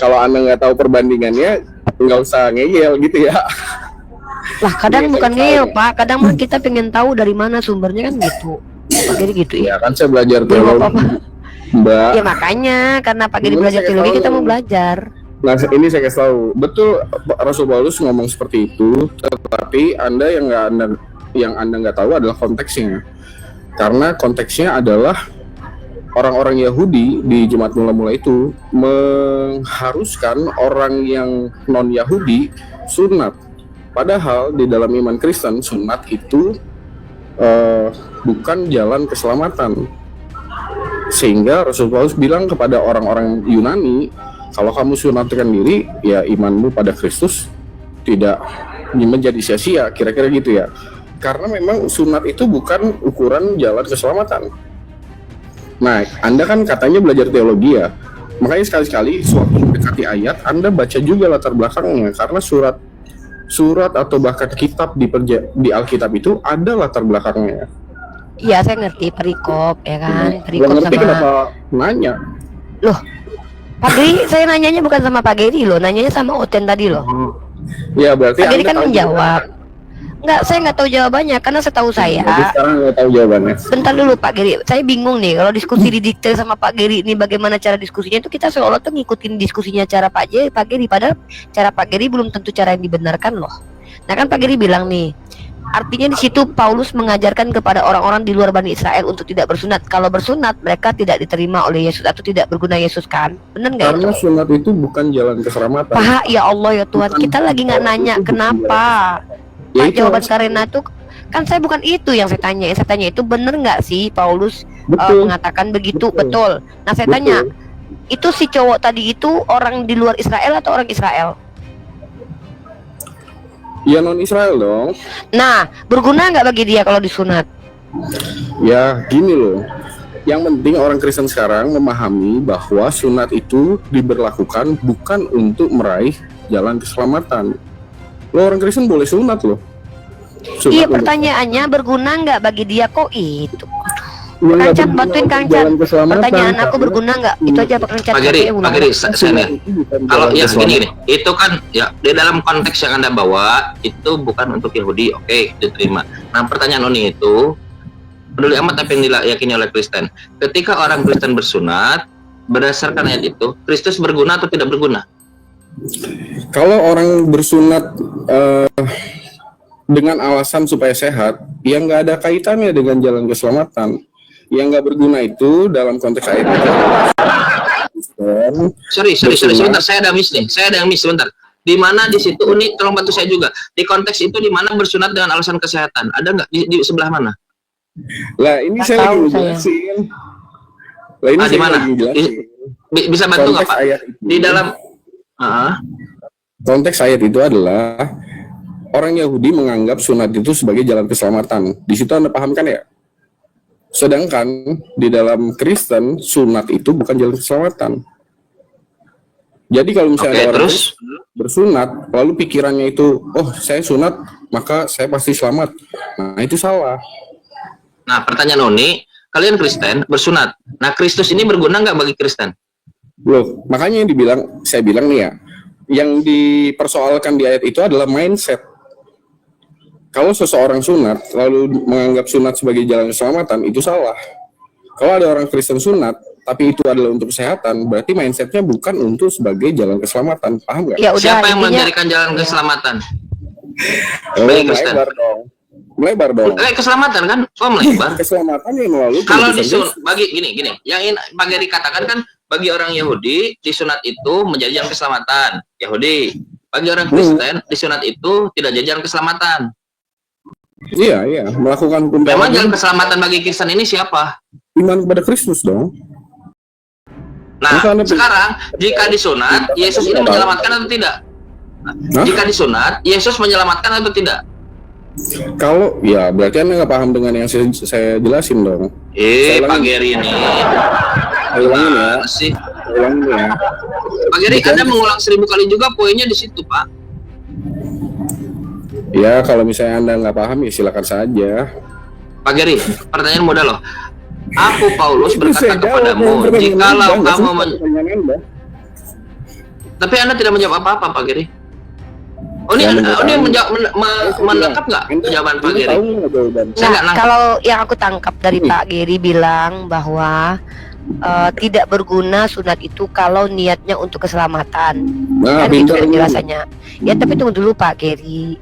kalau Anda nggak tahu perbandingannya, nggak usah ngeyel gitu ya. Lah kadang bukan ngeyel Pak, kadang mah kita pengen tahu dari mana sumbernya kan gitu. Pak Giri gitu Ya ya. kan saya belajar Belum teologi, apa-apa. Mbak. Ya makanya karena Pak Giri Belum belajar saya teologi tahu. kita mau belajar. Nah ini saya kasih tahu, betul Rasul Paulus ngomong seperti itu, tetapi Anda yang Anda nggak tahu adalah konteksnya. Karena konteksnya adalah orang-orang Yahudi di Jemaat Mula-Mula itu mengharuskan orang yang non-Yahudi sunat. Padahal di dalam iman Kristen sunat itu bukan jalan keselamatan. Sehingga Rasul Paulus bilang kepada orang-orang Yunani, kalau kamu sunatkan diri, ya imanmu pada Kristus tidak menjadi sia-sia, kira-kira gitu ya. Karena memang sunat itu bukan ukuran jalan keselamatan. Nah, Anda kan katanya belajar teologi ya, makanya sekali-sekali sewaktu mendekati ayat, Anda baca juga latar belakangnya, karena surat atau bahkan kitab di Alkitab itu ada latar belakangnya. Iya saya ngerti perikop ya kan, Nggak perikop ngerti sama. kenapa nanya? Loh, Pak Giri saya nanyanya bukan sama Pak Giri loh, nanyanya sama Oten tadi loh. Ya berarti Pak Giri Anda kan tahu menjawab. Enggak, saya nggak tahu jawabannya karena setahu Jadi saya. sekarang nggak tahu jawabannya. Bentar dulu Pak Giri, saya bingung nih kalau diskusi didikte sama Pak Giri ini bagaimana cara diskusinya itu kita seolah tuh ngikutin diskusinya cara Pak Giri, padahal cara Pak Giri belum tentu cara yang dibenarkan loh. Nah kan Pak Giri bilang nih, artinya di situ Paulus mengajarkan kepada orang-orang di luar Bani Israel untuk tidak bersunat. Kalau bersunat mereka tidak diterima oleh Yesus atau tidak berguna Yesus kan? Bener nggak itu? Karena sunat itu bukan jalan keselamatan. Pak, ya Allah ya Tuhan, kita lagi nggak nanya kenapa. Ya, Pak, itu jawaban Karena tuh kan saya bukan itu yang saya tanya. Yang saya tanya itu bener nggak sih Paulus betul. mengatakan begitu? Betul. Betul. Nah saya Betul. tanya, itu si cowok tadi itu orang di luar Israel atau orang Israel? Ya non Israel dong. Nah, berguna nggak bagi dia kalau disunat? Ya gini loh. Yang penting orang Kristen sekarang memahami bahwa sunat itu diberlakukan bukan untuk meraih jalan keselamatan. Lo orang Kristen boleh sunat loh. Sunat Iya, untuk pertanyaannya berguna nggak bagi dia kok itu? Ya, nggak Kang Chan, berguna bantuin untuk Kang Chan. jalan keselamatan, Pertanyaan aku karena berguna nggak? Itu aja Kang Chan. Pak Giri, katanya ulang. Pak Giri, saya sunat nih. itu bukan Kalau jalan ya keselamatan. gini, itu kan ya di dalam konteks yang Anda bawa itu bukan untuk Yahudi, oke, diterima. Nah pertanyaan Oni itu peduli amat apa yang diyakini oleh Kristen. Ketika orang Kristen bersunat berdasarkan ayat itu, Kristus berguna atau tidak berguna? Kalau orang bersunat dengan alasan supaya sehat, yang nggak ada kaitannya dengan jalan keselamatan. Yang nggak berguna itu dalam konteks ayat itu. Sorry, sebentar, saya ada miss nih, sebentar. Di mana di situ Uni, tolong bantu saya juga. Di konteks itu di mana bersunat dengan alasan kesehatan? Ada nggak di sebelah mana? Lah ini Nggak saya tahu lagi saya. jelasin. Lah ini Ah, di saya mana? lagi jelasin. Bisa bantu nggak Konteks Pak? ayat itu. Di dalam Konteks ayat itu adalah orang Yahudi menganggap sunat itu sebagai jalan keselamatan. Di situ Anda paham kan ya? Sedangkan di dalam Kristen sunat itu bukan jalan keselamatan. Jadi kalau misalnya Oke, ada orang terus? bersunat, lalu pikirannya itu, oh saya sunat maka saya pasti selamat. Nah itu salah. Nah, pertanyaan Oni, kalian Kristen bersunat. Nah, Kristus ini berguna nggak bagi Kristen? Loh, makanya yang saya bilang nih ya, yang dipersoalkan di ayat itu adalah mindset. Kalau seseorang sunat, lalu menganggap sunat sebagai jalan keselamatan, itu salah. Kalau ada orang Kristen sunat, tapi itu adalah untuk kesehatan, berarti mindsetnya bukan untuk sebagai jalan keselamatan. Paham nggak? Ya udah, Siapa yang intinya- menjadikan jalan Ya. keselamatan? Oh, Bagi Kristen. melebar dong. Melebar dong. Keselamatan kan? Kok melebar? Keselamatan yang melalui Kalau keputusan Yesus. bagi gini, yang Pak Geri katakan kan bagi orang Yahudi disunat itu menjadi jalan keselamatan. Yahudi. Bagi orang Kristen disunat itu tidak jadi jalan keselamatan. Iya, melakukan hukum Memang Taurat jalan keselamatan bagi Kristen ini siapa? iman kepada Kristus dong. Nah, Bukan, sekarang jika disunat, Yesus ini menyelamatkan atau tidak? Hah? Jika disunat, Yesus menyelamatkan atau tidak? Kalau ya berarti Anda nggak paham dengan yang saya jelasin dong. Saya Pak ulangi. Geri ini. Saya ulangin ya. Gimana sih? Saya ulangin ya. Pak Geri, Bukan. Anda mengulang 1000 kali juga poinnya di situ, Pak. Ya kalau misalnya Anda nggak paham ya silakan saja. Pak Geri, pertanyaan mudah loh. Aku Paulus Itu saya berkata jawab, kepadamu, pertanyaan jikalau Anda, nggak kamu sempat pertanyaan Anda. Tapi Anda tidak menjawab apa-apa, Pak Giri. Oh ini, Ya, ini menangkap nggak jawaban Pak Giri? Saya nggak Nah, nangkap. kalau yang aku tangkap dari Pak Giri bilang bahwa tidak berguna sunat itu kalau niatnya untuk keselamatan. Nah, Kan itu pintar ini. penjelasannya. Ya tapi tunggu dulu Pak Giri.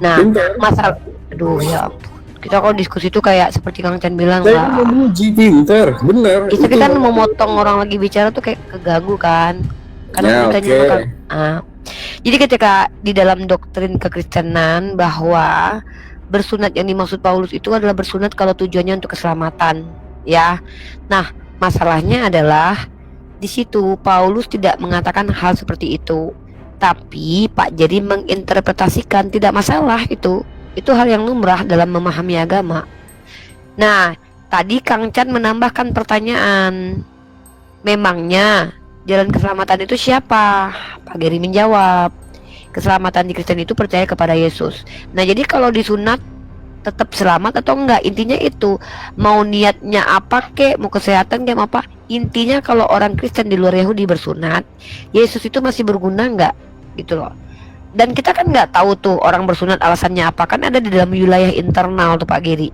Nah, Pintar. masalah, aduh ya ampun. Kita kalau diskusi itu kayak seperti Kang Chan bilang Saya lah. memuji, pintar, benar. Kita kan memotong orang lagi bicara tuh kayak keganggu kan. Karena Ya, kita oke. jadi ketika di dalam doktrin kekristenan bahwa bersunat yang dimaksud Paulus itu adalah bersunat kalau tujuannya untuk keselamatan, ya. Nah, masalahnya adalah di situ Paulus tidak mengatakan hal seperti itu. Tapi Pak Jerry menginterpretasikan, tidak masalah itu. Itu hal yang lumrah dalam memahami agama. Nah, tadi Kang Chan menambahkan pertanyaan. Memangnya jalan keselamatan itu siapa? Pak Geri menjawab, keselamatan di Kristen itu percaya kepada Yesus. Nah, jadi kalau disunat tetap selamat atau enggak? Intinya itu, mau niatnya apa kek, mau kesehatan kek, mau apa? Intinya kalau orang Kristen di luar Yahudi bersunat, Yesus itu masih berguna enggak? Gitu loh. Dan kita kan nggak tahu tuh orang bersunat alasannya apa, kan ada di dalam wilayah internal tuh Pak Geri.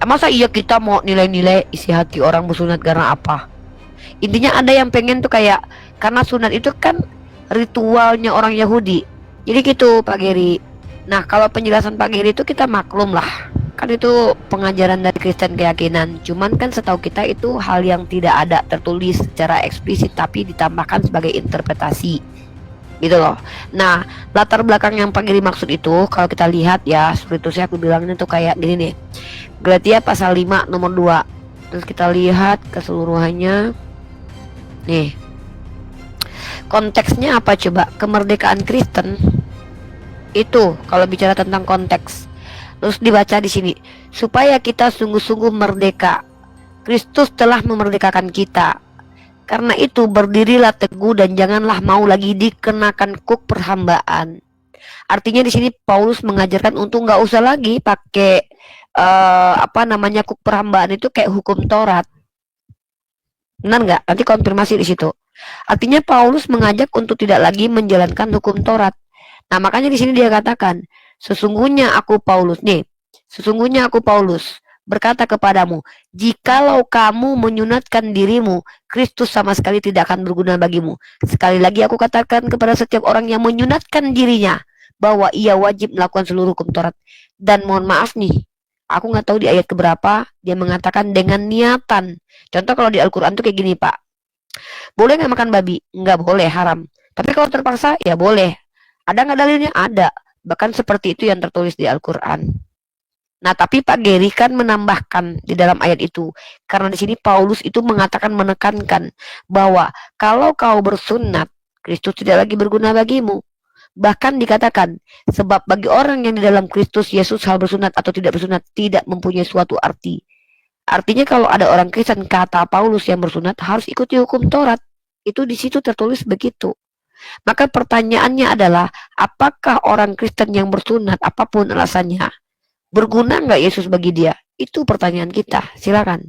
Masa iya kita mau nilai-nilai isi hati orang bersunat karena apa? Intinya ada yang pengen tuh kayak, karena sunat itu kan ritualnya orang Yahudi. Jadi gitu Pak Geri. Nah, kalau penjelasan Pak Geri itu kita maklum lah. Kan itu pengajaran dari Kristen keyakinan. Cuman kan setahu kita itu hal yang tidak ada tertulis secara eksplisit, tapi ditambahkan sebagai interpretasi. Gitu loh. Nah, latar belakang yang Pak Geri maksud itu kalau kita lihat ya, seperti itu saya aku bilangnya tuh kayak gini nih. Galatia pasal 5 nomor 2. Terus kita lihat keseluruhannya. Nih, konteksnya apa coba? Kemerdekaan Kristen itu kalau bicara tentang konteks. Terus dibaca di sini, supaya kita sungguh-sungguh merdeka. Kristus telah memerdekakan kita. Karena itu berdirilah teguh dan janganlah mau lagi dikenakan kuk perhambaan. Artinya di sini Paulus mengajarkan untuk nggak usah lagi pakai kuk perhambaan itu kayak hukum Taurat. Benar nggak? Nanti konfirmasi di situ. Artinya Paulus mengajak untuk tidak lagi menjalankan hukum Taurat. Nah, makanya di sini dia katakan, sesungguhnya aku Paulus berkata kepadamu, jikalau kamu menyunatkan dirimu, Kristus sama sekali tidak akan berguna bagimu. Sekali lagi aku katakan kepada setiap orang yang menyunatkan dirinya, bahwa ia wajib melakukan seluruh hukum Taurat. Dan mohon maaf nih, aku nggak tahu di ayat keberapa dia mengatakan dengan niatan. Contoh kalau di Al-Quran tuh kayak gini Pak, boleh nggak makan babi? Nggak boleh, haram. Tapi kalau terpaksa ya boleh. Ada nggak dalilnya? Ada. Bahkan seperti itu yang tertulis di Al-Quran. Nah, tapi Pak Geri kan menambahkan di dalam ayat itu, karena di sini Paulus itu mengatakan, menekankan bahwa kalau kau bersunat, Kristus tidak lagi berguna bagimu. Bahkan dikatakan, sebab bagi orang yang di dalam Kristus Yesus hal bersunat atau tidak bersunat tidak mempunyai suatu arti. Artinya kalau ada orang Kristen, kata Paulus, yang bersunat harus ikuti hukum Taurat. Itu di situ tertulis begitu. Maka pertanyaannya adalah, apakah orang Kristen yang bersunat, apapun alasannya, berguna nggak Yesus bagi dia? Itu pertanyaan kita. Silakan.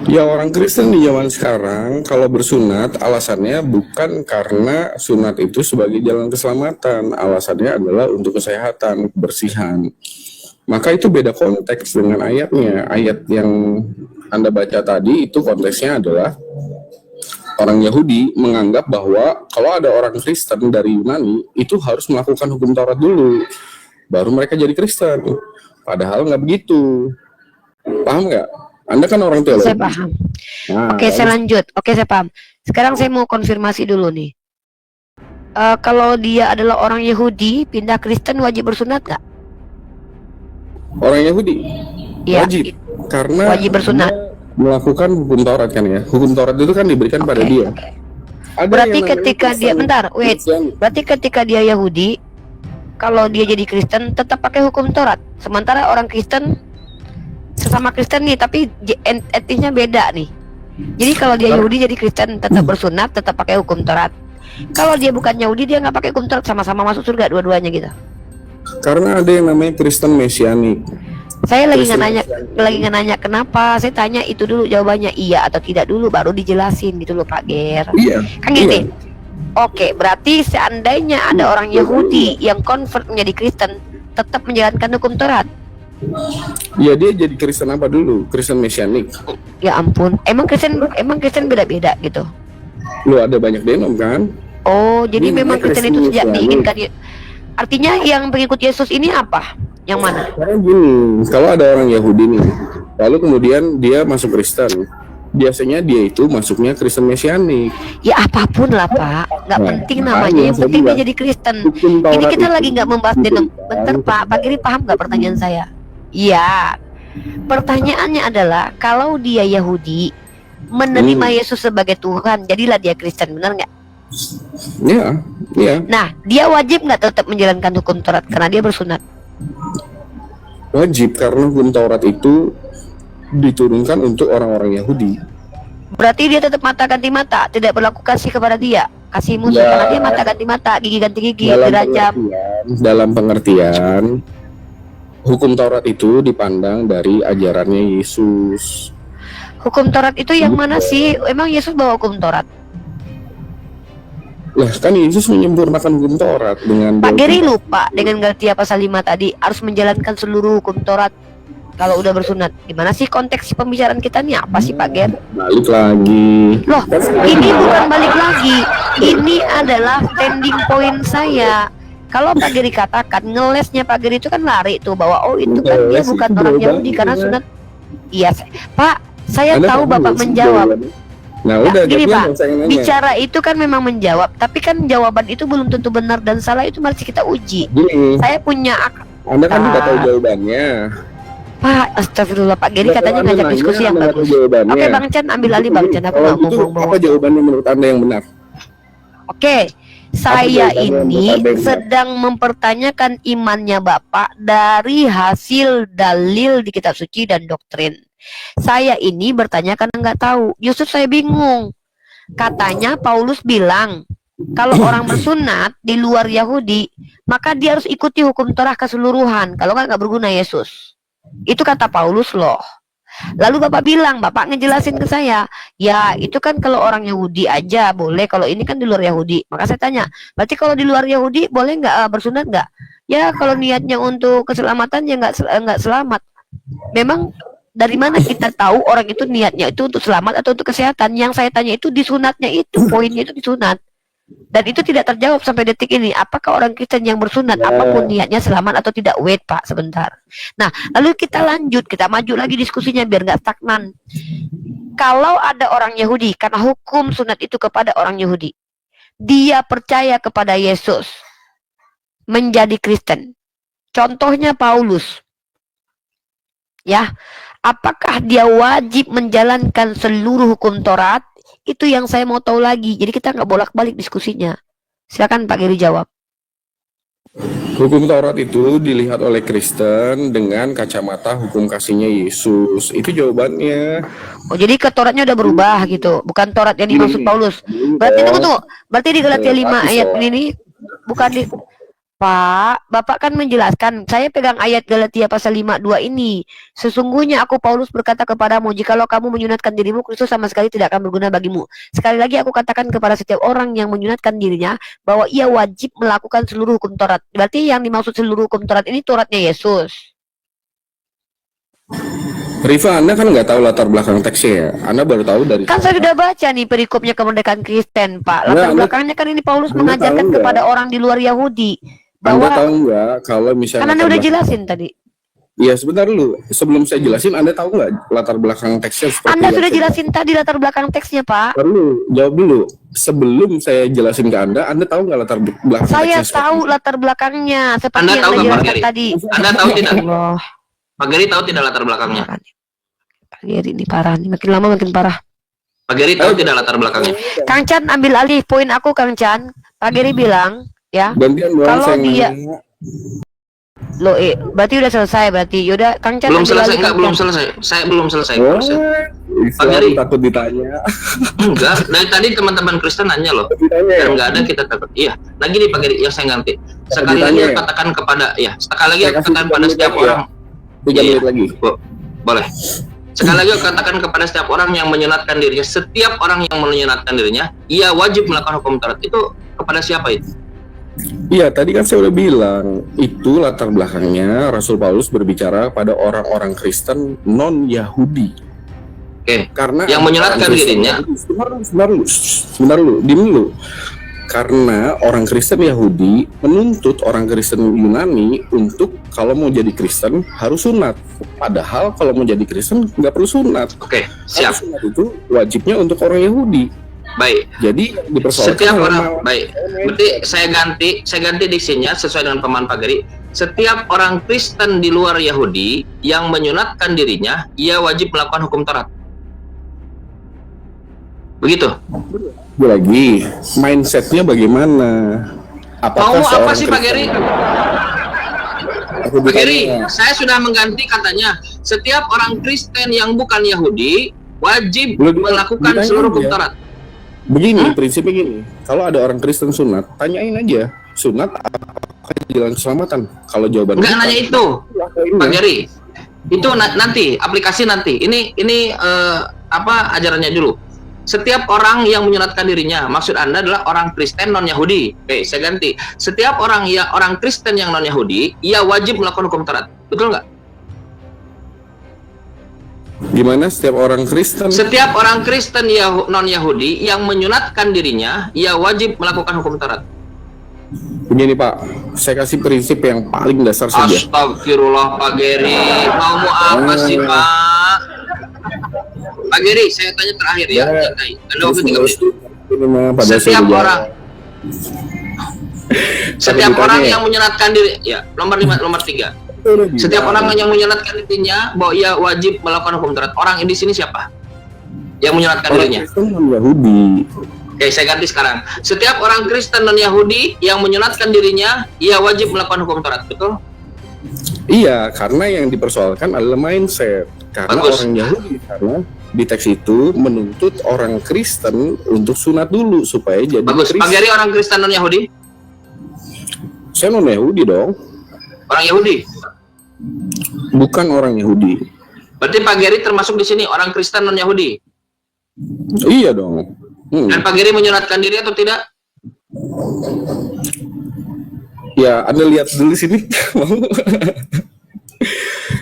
Ya, orang Kristen di zaman sekarang kalau bersunat alasannya bukan karena sunat itu sebagai jalan keselamatan, alasannya adalah untuk kesehatan, kebersihan. Maka itu beda konteks dengan ayatnya. Ayat yang Anda baca tadi itu konteksnya adalah orang Yahudi menganggap bahwa kalau ada orang Kristen dari Yunani itu harus melakukan hukum Taurat dulu, baru mereka jadi Kristen. Padahal nggak begitu. Paham nggak? Anda kan orang teologi. Saya paham. Nah, Oke, saya lanjut. Oke, saya paham. Sekarang saya mau konfirmasi dulu nih. Kalau dia adalah orang Yahudi, pindah Kristen wajib bersunat nggak? orang Yahudi Ya, wajib, karena wajib bersunat. dia melakukan hukum Taurat kan ya. Hukum Taurat itu kan diberikan pada dia. Ada Berarti yang namanya ketika dia, Kristen. bentar, wait. Kristen. Berarti ketika dia Yahudi, kalau dia jadi Kristen tetap pakai hukum Taurat. Sementara orang Kristen, sesama Kristen nih, tapi etisnya beda nih. Jadi kalau dia Yahudi jadi Kristen tetap bersunat, tetap pakai hukum Taurat. Kalau dia bukan Yahudi, dia nggak pakai hukum Taurat, sama-sama masuk surga dua-duanya gitu. Karena ada yang namanya Kristen Mesianik. Saya lagi nggak Kristen nanya, kenapa. Saya tanya itu dulu jawabannya iya atau tidak dulu, baru dijelasin gitu loh Pak Ger. Iya. Kan gini. Oke, berarti seandainya ada orang Yahudi yang convert menjadi Kristen, tetap menjalankan hukum Taurat. Ya dia jadi Kristen apa dulu? Kristen Mesianik. Ya ampun, emang Kristen beda-beda gitu. Lu ada banyak denom kan? Oh, jadi Ini memang Kristen itu Kristen sejak Mesianik. diinginkan. Artinya yang pengikut Yesus ini apa? Yang mana? Karena gini, kalau ada orang Yahudi nih, lalu kemudian dia masuk Kristen, biasanya dia itu masuknya Kristen Mesianik. Ya apapun lah Pak, nggak Nah, penting makanya namanya, yang saya penting dia bilang, jadi Kristen. Hukum Ini Taurat kita itu lagi nggak membahas denom. bukan Bentar Pak Giri paham nggak pertanyaan saya? Iya. Pertanyaannya adalah kalau dia Yahudi menerima Yesus sebagai Tuhan, jadilah dia Kristen, benar nggak? Iya, iya. Nah, dia wajib nggak tetap menjalankan hukum Taurat karena dia bersunat? Wajib, karena hukum Taurat itu diturunkan untuk orang-orang Yahudi. Berarti dia tetap mata ganti mata, tidak berlaku kasih kepada dia, kasih musuh Ya. karena dia mata ganti mata, gigi ganti gigi, Dalam dirajam. dalam pengertian, hukum Taurat itu dipandang dari ajarannya Yesus. Hukum Taurat itu yang mana sih? Emang Yesus bawa hukum Taurat? Lah kan Yesus menyempurnakan hukum Taurat dengan Pak Geri lupa dengan Galatia pasal 5 tadi harus menjalankan seluruh hukum Taurat kalau udah bersunat. Gimana sih konteks pembicaraan kita nih apa sih Pak Ger? balik lagi. Loh, ini bukan balik lagi. Ini adalah standing point saya. Kalau Pak Geri katakan ngelesnya Pak Geri itu kan lari tuh bahwa oh itu kan dia Ngeles bukan itu orang jawabannya. Yahudi karena sunat. Iya, Pak, saya Anda tahu tahu Bapak nggak sih menjawab. jawabannya? Nah, Ya, udah gini, jawabnya Pak, nggak usah nanya. Bicara itu kan memang menjawab, tapi kan jawaban itu belum tentu benar dan salah, itu masih kita uji. Gini, Saya punya Anda kan tidak tahu jawabannya. Pak, astagfirullah Pak Geri Nah, katanya kalau Anda ngajak nanya, diskusi yang Anda nggak tahu bagus. jawabannya. Oke Bang Chan, ambil alih Bang Chan, aku Kalau nggak gitu, mau. apa jawabannya menurut Anda yang benar? Oke, saya jawabannya menurut ini Anda yang benar? sedang mempertanyakan imannya Bapak dari hasil dalil di kitab suci dan doktrin. Saya ini bertanya karena nggak tahu. Justru saya bingung. Katanya Paulus bilang kalau orang bersunat di luar Yahudi, maka dia harus ikuti hukum Torah keseluruhan. Kalau nggak berguna Yesus. Itu kata Paulus loh. Lalu Bapak bilang, Bapak ngejelasin ke saya, ya itu kan kalau orang Yahudi aja boleh, kalau ini kan di luar Yahudi. Maka saya tanya, berarti kalau di luar Yahudi boleh nggak bersunat nggak? Ya kalau niatnya untuk keselamatan ya nggak selamat. Memang dari mana kita tahu orang itu niatnya itu untuk selamat atau untuk kesehatan? Yang saya tanya itu di sunatnya itu, poinnya itu di sunat. Dan itu tidak terjawab sampai detik ini. Apakah orang Kristen yang bersunat apapun niatnya selamat atau tidak? Wait Pak, sebentar. Nah, lalu kita lanjut, kita maju lagi diskusinya biar nggak stagnan. Kalau ada orang Yahudi, karena hukum sunat itu kepada orang Yahudi, dia percaya kepada Yesus, menjadi Kristen. Contohnya Paulus. Ya, apakah dia wajib menjalankan seluruh hukum Taurat? Itu yang saya mau tahu lagi. Jadi kita nggak bolak-balik diskusinya. Silakan Pak Giri jawab. Hukum Taurat itu dilihat oleh Kristen dengan kacamata hukum kasihnya Yesus. Itu jawabannya. Oh, jadi ke Tauratnya udah berubah gitu. Bukan Taurat yang dimaksud Paulus. Berarti tunggu. Berarti di Galatia 5 ayat ini bukan di Pak, Bapak kan menjelaskan, saya pegang ayat Galatia pasal 5:2 ini. Sesungguhnya aku Paulus berkata kepadamu, jikalau kamu menyunatkan dirimu, Kristus sama sekali tidak akan berguna bagimu. Sekali lagi aku katakan kepada setiap orang yang menyunatkan dirinya, bahwa ia wajib melakukan seluruh hukum Taurat. Berarti yang dimaksud seluruh hukum Taurat ini Tauratnya Yesus. Rifa, Anda kan nggak tahu latar belakang teksnya ya? Anda baru tahu dari... Kan saya sudah baca nih perikopnya kemerdekaan Kristen, Pak. Latar belakangnya kan ini Paulus Anda mengajarkan tahu kepada orang di luar Yahudi. Anda Bahwa tahu nggak kalau misalnya... kan Anda latar udah belakang- jelasin tadi. Iya, sebentar dulu. Sebelum saya jelasin, Anda tahu nggak latar belakang teksnya seperti Anda yang sudah saya- jelasin tadi latar belakang teksnya, Pak. Perlu, jawab dulu. Sebelum saya jelasin ke Anda tahu nggak latar belakang Saya teksnya seperti tahu apa? latar belakangnya seperti Anda yang tahu Anda nggak, Pak jelaskan Geri? tadi. Anda tahu tidak? Allah, Pak Geri tahu tidak latar belakangnya? parah nih. Pak Geri ini parah nih, makin lama makin parah. Pak Geri tahu tidak latar belakangnya? Kang Chan ambil alih poin aku, Kang Chan. Pak Geri bilang, ya, Gantian doang Kalau saya dia- nanya. lo berarti udah selesai berarti. Yaudah, Kang Chan Belum ambil selesai, alih, enggak, Kang belum Chan. selesai. Saya belum selesai. Oh, proses. Islam Geri. takut ditanya. Enggak, dari tadi teman-teman Kristen nanya loh. Ditanya ya? Yang enggak ada kita takut. Iya. Nah gini Pak Geri, yang saya ngerti. Sekali Ditanya lagi ya? katakan kepada, ya, sekali lagi Saya kasih katakan pada contoh setiap lagi ya. orang. 3 menit lagi. Boleh. Sekali lagi katakan kepada setiap orang yang menyunatkan dirinya, setiap orang yang menyunatkan dirinya, ia wajib melakukan hukum tarat. Itu kepada siapa itu? Iya, tadi kan saya udah bilang, itu latar belakangnya Rasul Paulus berbicara pada orang-orang Kristen non-Yahudi. Oke. Karena yang menyunatkan dirinya. Sebentar lu, diam dulu. Karena orang Kristen Yahudi menuntut orang Kristen Yunani untuk kalau mau jadi Kristen harus sunat. Padahal kalau mau jadi Kristen nggak perlu sunat. Oke, siap. Kalau sunat itu wajibnya untuk orang Yahudi. Baik. Jadi dipersoalkan Setiap orang, baik. Berarti saya ganti diksinya sesuai dengan pemahaman Pak Geri. Setiap orang Kristen di luar Yahudi yang menyunatkan dirinya, ia wajib melakukan hukum Taurat. Begitu. Lagi mindsetnya bagaimana? Mau apa sih Pak Geri? Aku Pak Geri, bertanya. saya sudah mengganti katanya. Setiap orang Kristen yang bukan Yahudi wajib Belum melakukan ditanya seluruh hukum aja. Taurat. Begini, prinsipnya gini. Kalau ada orang Kristen sunat, tanyain aja. Sunat apakah jalan keselamatan? Kalau jawaban Enggak nanya itu, lakuin Pak ya. Geri. Itu nanti aplikasi nanti. Ini apa ajarannya dulu. Setiap orang yang menyunatkan dirinya, maksud Anda adalah orang Kristen non Yahudi. Oke, saya ganti. Setiap orang Kristen yang non Yahudi, ia wajib melakukan hukum Taurat. Betul nggak? Gimana setiap orang Kristen? Setiap orang Kristen non Yahudi yang menyunatkan dirinya, ia wajib melakukan hukum Taurat. Begini Pak, saya kasih prinsip yang paling dasar saja. Astagfirullah Pak Geri, mau apa sih Pak? Pak Geri, saya tanya terakhir ya. Santai. Anda waktu 3 menit. Setiap orang, setiap orang yang menyunatkan diri, ya nomor 3. Setiap orang yang menyunatkan dirinya bahwa ia wajib melakukan hukum Taurat. Orang di sini siapa? Yang menyunatkan dirinya? Kristen non Yahudi. Oke, saya ganti sekarang. Setiap orang Kristen non Yahudi yang menyunatkan dirinya, ia wajib melakukan hukum Taurat. Betul? Iya, karena yang dipersoalkan adalah mindset. Karena Bagus. orang Yahudi, karena di teks itu menuntut orang Kristen untuk sunat dulu supaya jadi Bagus. Pak Kristen. Geri orang Kristen non Yahudi? Saya non Yahudi dong, Orang Yahudi. bukan orang Yahudi. Berarti Pak Geri termasuk di sini orang Kristen non Yahudi. Iya dong. Dan Pak Geri menyunatkan diri atau tidak? Ya, Anda lihat dulu sini.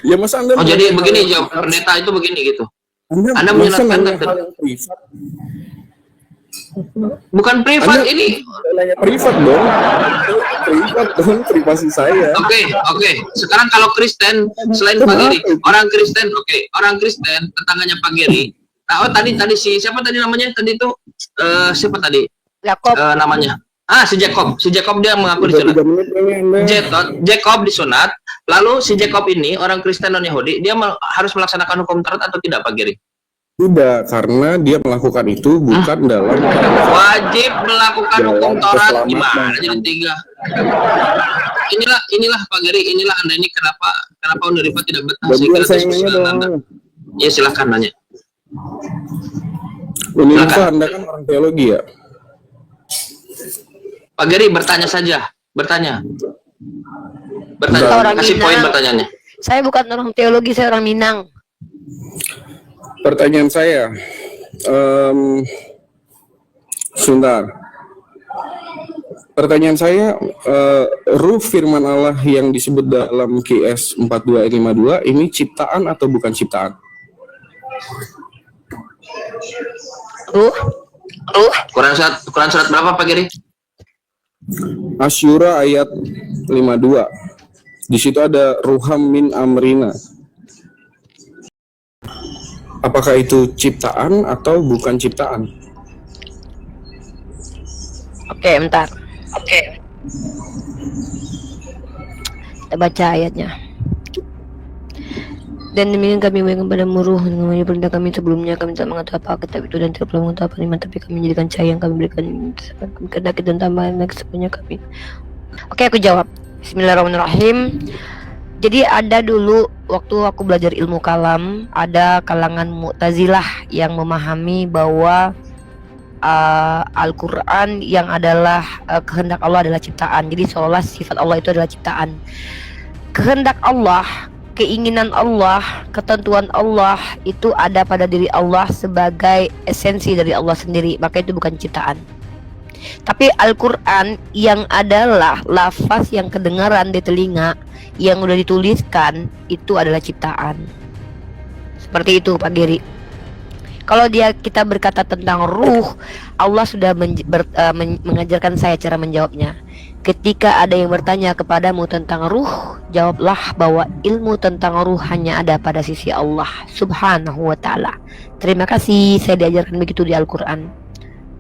Ya masa Anda Oh, jadi begini jawab pendeta itu begini gitu. Anda masa menyunatkan nanya dan- hal yang privat? Bukan privat Anda- ini. Nanya privat dong. Privat dong, privasi saya. Oke. Sekarang kalau Kristen selain Pak Geri, orang Kristen, orang Kristen tetangganya Pak Geri. Nah, oh tadi siapa tadi namanya? Tadi itu siapa tadi? Yakob. Namanya. Si Jacob. Si Jacob dia mengaku Udah disunat. 3 menit ini Anda. Jacob disunat. Lalu si Jacob ini orang Kristen non Yahudi, dia harus melaksanakan hukum Taurat atau tidak Pak Geri? Tidak, karena dia melakukan itu bukan dalam Wajib melakukan Dalam hukum Taurat. keselamatan. Gimana jadi 3? Inilah Pak Geri, inilah Anda ini kenapa Unirifa tidak betah Bagian kira saya diskusi nanya dengan Anda. dong. Ya silahkan nanya. Unirifa, Anda kan orang teologi ya? Pak Geri bertanya saja, bertanya. Kita orang Kasih poin Minang. pertanyaannya. Saya bukan orang teologi, saya orang Minang. Pertanyaan saya, sebentar. Pertanyaan saya, ruh firman Allah yang disebut dalam QS 42 ayat 52 ini ciptaan atau bukan ciptaan? Quran surat berapa Pak Geri? Asyura ayat 52. Di situ ada ruham min amrina. Apakah itu ciptaan atau bukan ciptaan? Oke, bentar. Kita baca ayatnya. Dan demikian kami memberikan kepada muruh dengan perintah kami sebelumnya, kami tidak mengetahui apa kitab itu dan tidak pernah mengetahui apa iman, tapi kami menjadikan cahaya yang kami berikan kami kendaki dan tambahan sebanyak kami. Oke, aku jawab. Bismillahirrahmanirrahim. Jadi ada dulu waktu aku belajar ilmu kalam, ada kalangan Mu'tazilah yang memahami bahwa Al-Quran yang adalah kehendak Allah adalah ciptaan. Jadi seolah sifat Allah itu adalah ciptaan. Kehendak Allah keinginan Allah, ketentuan Allah itu ada pada diri Allah sebagai esensi dari Allah sendiri, maka itu bukan ciptaan. Tapi Al-Quran yang adalah lafaz yang kedengaran di telinga, yang udah dituliskan, itu adalah ciptaan. Seperti itu Pak Giri. Kalau kita berkata tentang ruh, Allah sudah mengajarkan saya cara menjawabnya. Ketika ada yang bertanya kepadamu tentang ruh, jawablah bahwa ilmu tentang ruh hanya ada pada sisi Allah Subhanahu wa ta'ala. Terima kasih, saya diajarkan begitu di Al-Quran.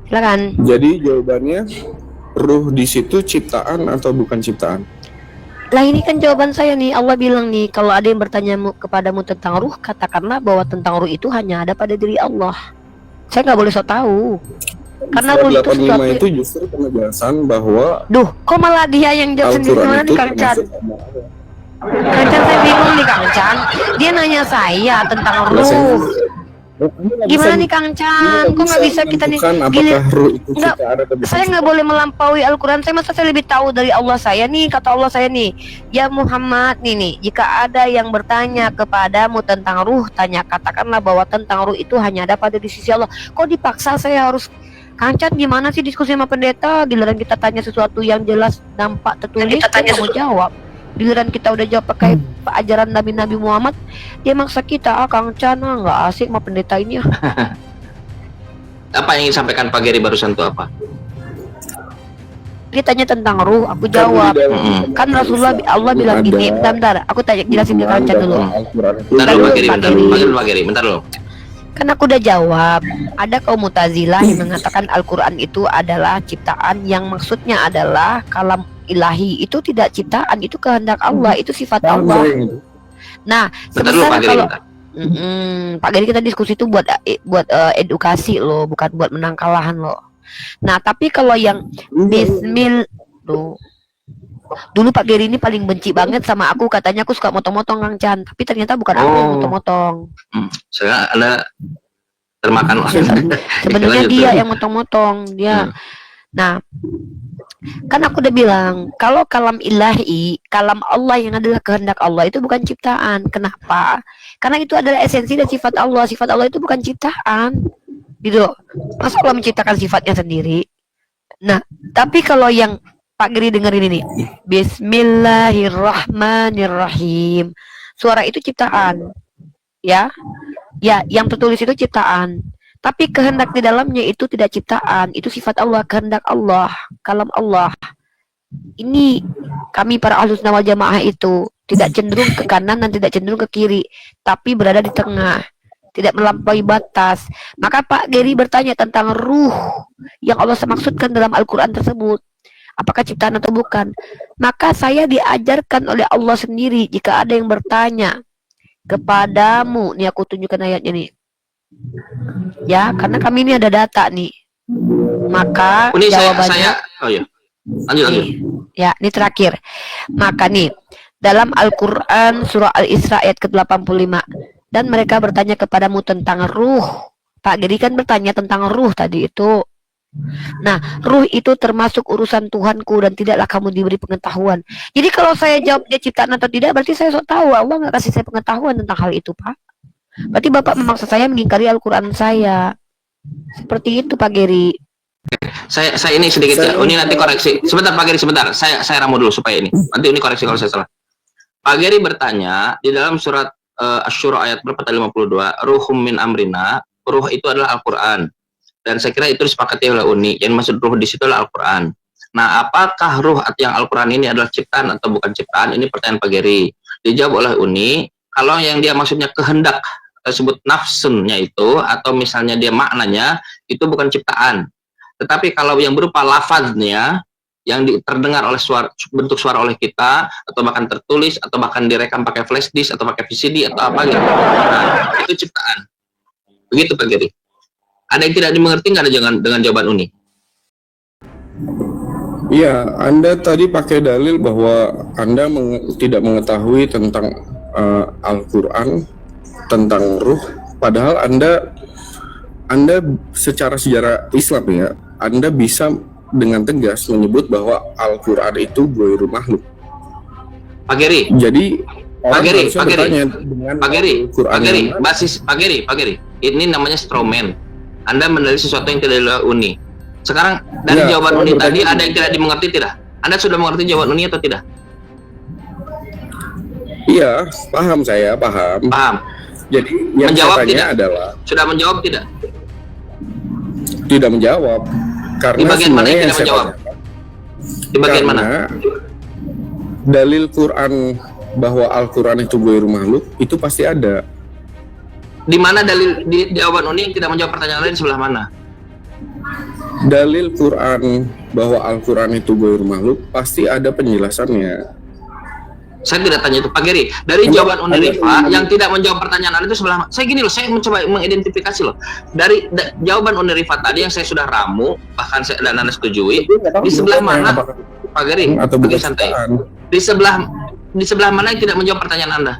Silakan. Jadi jawabannya, ruh di situ ciptaan atau bukan ciptaan? Lah ini kan jawaban saya nih. Allah bilang nih, kalau ada yang bertanya kepadamu tentang ruh, katakanlah bahwa tentang ruh itu hanya ada pada diri Allah. Saya nggak boleh sok tahu. Karena ruh itu sesuatu itu justru penjelasan bahwa duh, kok malah dia yang jawab sendiri Al-Quran mana itu nih Kang Chan? termasuk Allah. Kang Chan, saya bingung nih Kang Chan. Dia nanya saya tentang ruh. Gimana nih Kang Chan? Kok nggak bisa kita nih apakah ruh itu Nggak, ciptaan atau bukan saya nggak boleh melampaui Al-Quran. Saya masa saya lebih tahu dari Allah saya nih. Kata Allah saya nih, ya Muhammad nih, jika ada yang bertanya kepadamu tentang ruh, katakanlah bahwa tentang ruh itu hanya ada pada di sisi Allah. Kok dipaksa saya harus? Kang Chan, gimana sih diskusi sama pendeta? Giliran kita tanya sesuatu yang jelas, nampak, tertulis, kita tanya mau jawab. Giliran kita udah jawab pakai ajaran Nabi Muhammad, dia maksa kita, Kang Chan, nggak asik sama pendeta ini. Apa yang ingin sampaikan Pak Geri barusan itu apa? Dia tanya tentang ruh, aku jawab. Kan Rasulullah, Allah bilang gini, bentar, aku jelasin ke Kang Chan dulu. Bentar dulu Pak Geri, bentar dulu. Kan aku udah jawab. Ada kaum Mu'tazilah yang mengatakan Al-Quran itu adalah ciptaan, yang maksudnya adalah kalam ilahi. Itu tidak ciptaan, itu kehendak Allah, itu sifat Allah. Nah, sementara kalau Pak Geri, kita diskusi itu buat edukasi loh, bukan buat menang kalahan loh. Nah, tapi kalau yang Bismillah, dulu Pak Geri ini paling benci banget sama aku, katanya aku suka motong-motong Kang Chan, tapi ternyata bukan aku yang motong-motong. Saya Anda termakan. Sebenarnya dia yang motong-motong dia. Nah, kan aku udah bilang kalau kalam ilahi, kalam Allah yang adalah kehendak Allah itu bukan ciptaan. Kenapa? Karena itu adalah esensi dan sifat Allah. Sifat Allah itu bukan ciptaan, gitu. Masa Allah menciptakan sifatnya sendiri? Nah, tapi kalau yang Pak Geri dengerin ini, Bismillahirrahmanirrahim. Suara itu ciptaan, ya, yang tertulis itu ciptaan. Tapi kehendak di dalamnya itu tidak ciptaan, itu sifat Allah, kehendak Allah, kalam Allah. Ini kami para Ahlus Sunnah wal Jamaah itu tidak cenderung ke kanan dan tidak cenderung ke kiri, tapi berada di tengah, tidak melampaui batas. Maka Pak Geri bertanya tentang ruh yang Allah maksudkan dalam Al-Quran tersebut, apakah ciptaan atau bukan? Maka saya diajarkan oleh Allah sendiri, jika ada yang bertanya kepadamu, nih aku tunjukkan ayatnya nih, ya, karena kami ini ada data nih. Maka ini jawabannya lanjut. Ya, ini terakhir. Maka nih, dalam Al-Quran surah Al-Isra ayat ke-85, dan mereka bertanya kepadamu tentang ruh. Pak Geri kan bertanya tentang ruh tadi itu. Nah, ruh itu termasuk urusan Tuhanku dan tidaklah kamu diberi pengetahuan. Jadi kalau saya jawab dia ciptaan atau tidak, berarti saya sok tahu. Allah nggak kasih saya pengetahuan tentang hal itu, Pak. Berarti Bapak memaksa saya mengingkari Al-Quran saya. Seperti itu, Pak Geri. Saya ini sedikit ini nanti koreksi. Sebentar Pak Geri, sebentar. Saya ramu dulu supaya ini. Nanti ini koreksi kalau saya salah. Pak Geri bertanya di dalam surat Asy-Syura ayat berapa tadi 52, ruhum min amrina, ruh itu adalah Al-Quran. Dan saya kira itu disepakati oleh Uni. Yang maksud ruh di situ adalah Al-Quran. Nah, apakah ruh yang Al-Quran ini adalah ciptaan atau bukan ciptaan? Ini pertanyaan Pak Geri. Dijawab oleh Uni, kalau yang dia maksudnya kehendak tersebut nafsunnya itu, atau misalnya dia maknanya, itu bukan ciptaan. Tetapi kalau yang berupa lafaznya, yang terdengar oleh bentuk suara oleh kita, atau bahkan tertulis, atau bahkan direkam pakai flash disk, atau pakai VCD, atau apa gitu, nah, itu ciptaan. Begitu Pak Geri. Ada yang tidak dimengerti nggak dengan jawaban Uni? Iya, Anda tadi pakai dalil bahwa Anda tidak mengetahui tentang Al-Quran, tentang ruh, padahal Anda secara sejarah Islam ya, Anda bisa dengan tegas menyebut bahwa Al-Quran itu ghairu makhluk. Pak Geri. Jadi orang Geri, harusnya Pak Geri. bertanya dengan Pak Geri, Quran Pak Geri, yang mana. Pak Geri. Ini namanya strawman. Anda menilai sesuatu yang tidak dilalui Uni. Sekarang dari Ya, jawaban saya Uni tadi bertanya- ada yang tidak dimengerti tidak? Anda sudah mengerti jawaban Uni atau tidak? Iya, paham saya, paham. Paham? Jadi yang Menjawab saya tanya tidak? adalah Sudah menjawab tidak? tidak menjawab. Karena Di bagian mana sebenarnya yang yang tidak saya menjawab? tanyakan, Di bagian mana? karena dalil Quran bahwa Al-Quran itu ghairu makhluk itu pasti ada. Di mana dalil di jawaban Uni yang tidak menjawab pertanyaan lain sebelah mana? Dalil Quran bahwa Al-Quran itu ghairu makhluk pasti ada penjelasannya. Saya tidak tanya itu Pak Geri. Dari jawaban Uni Rifa yang tidak menjawab pertanyaan Anda itu sebelah mana? Saya gini loh, saya mencoba mengidentifikasi loh. Dari jawaban Uni Rifa tadi yang saya sudah ramu, bahkan saya dan Anda setujui, di sebelah mana? Pak Geri, Atau Pak bukan Geri santai. Quran. Di sebelah mana yang tidak menjawab pertanyaan Anda?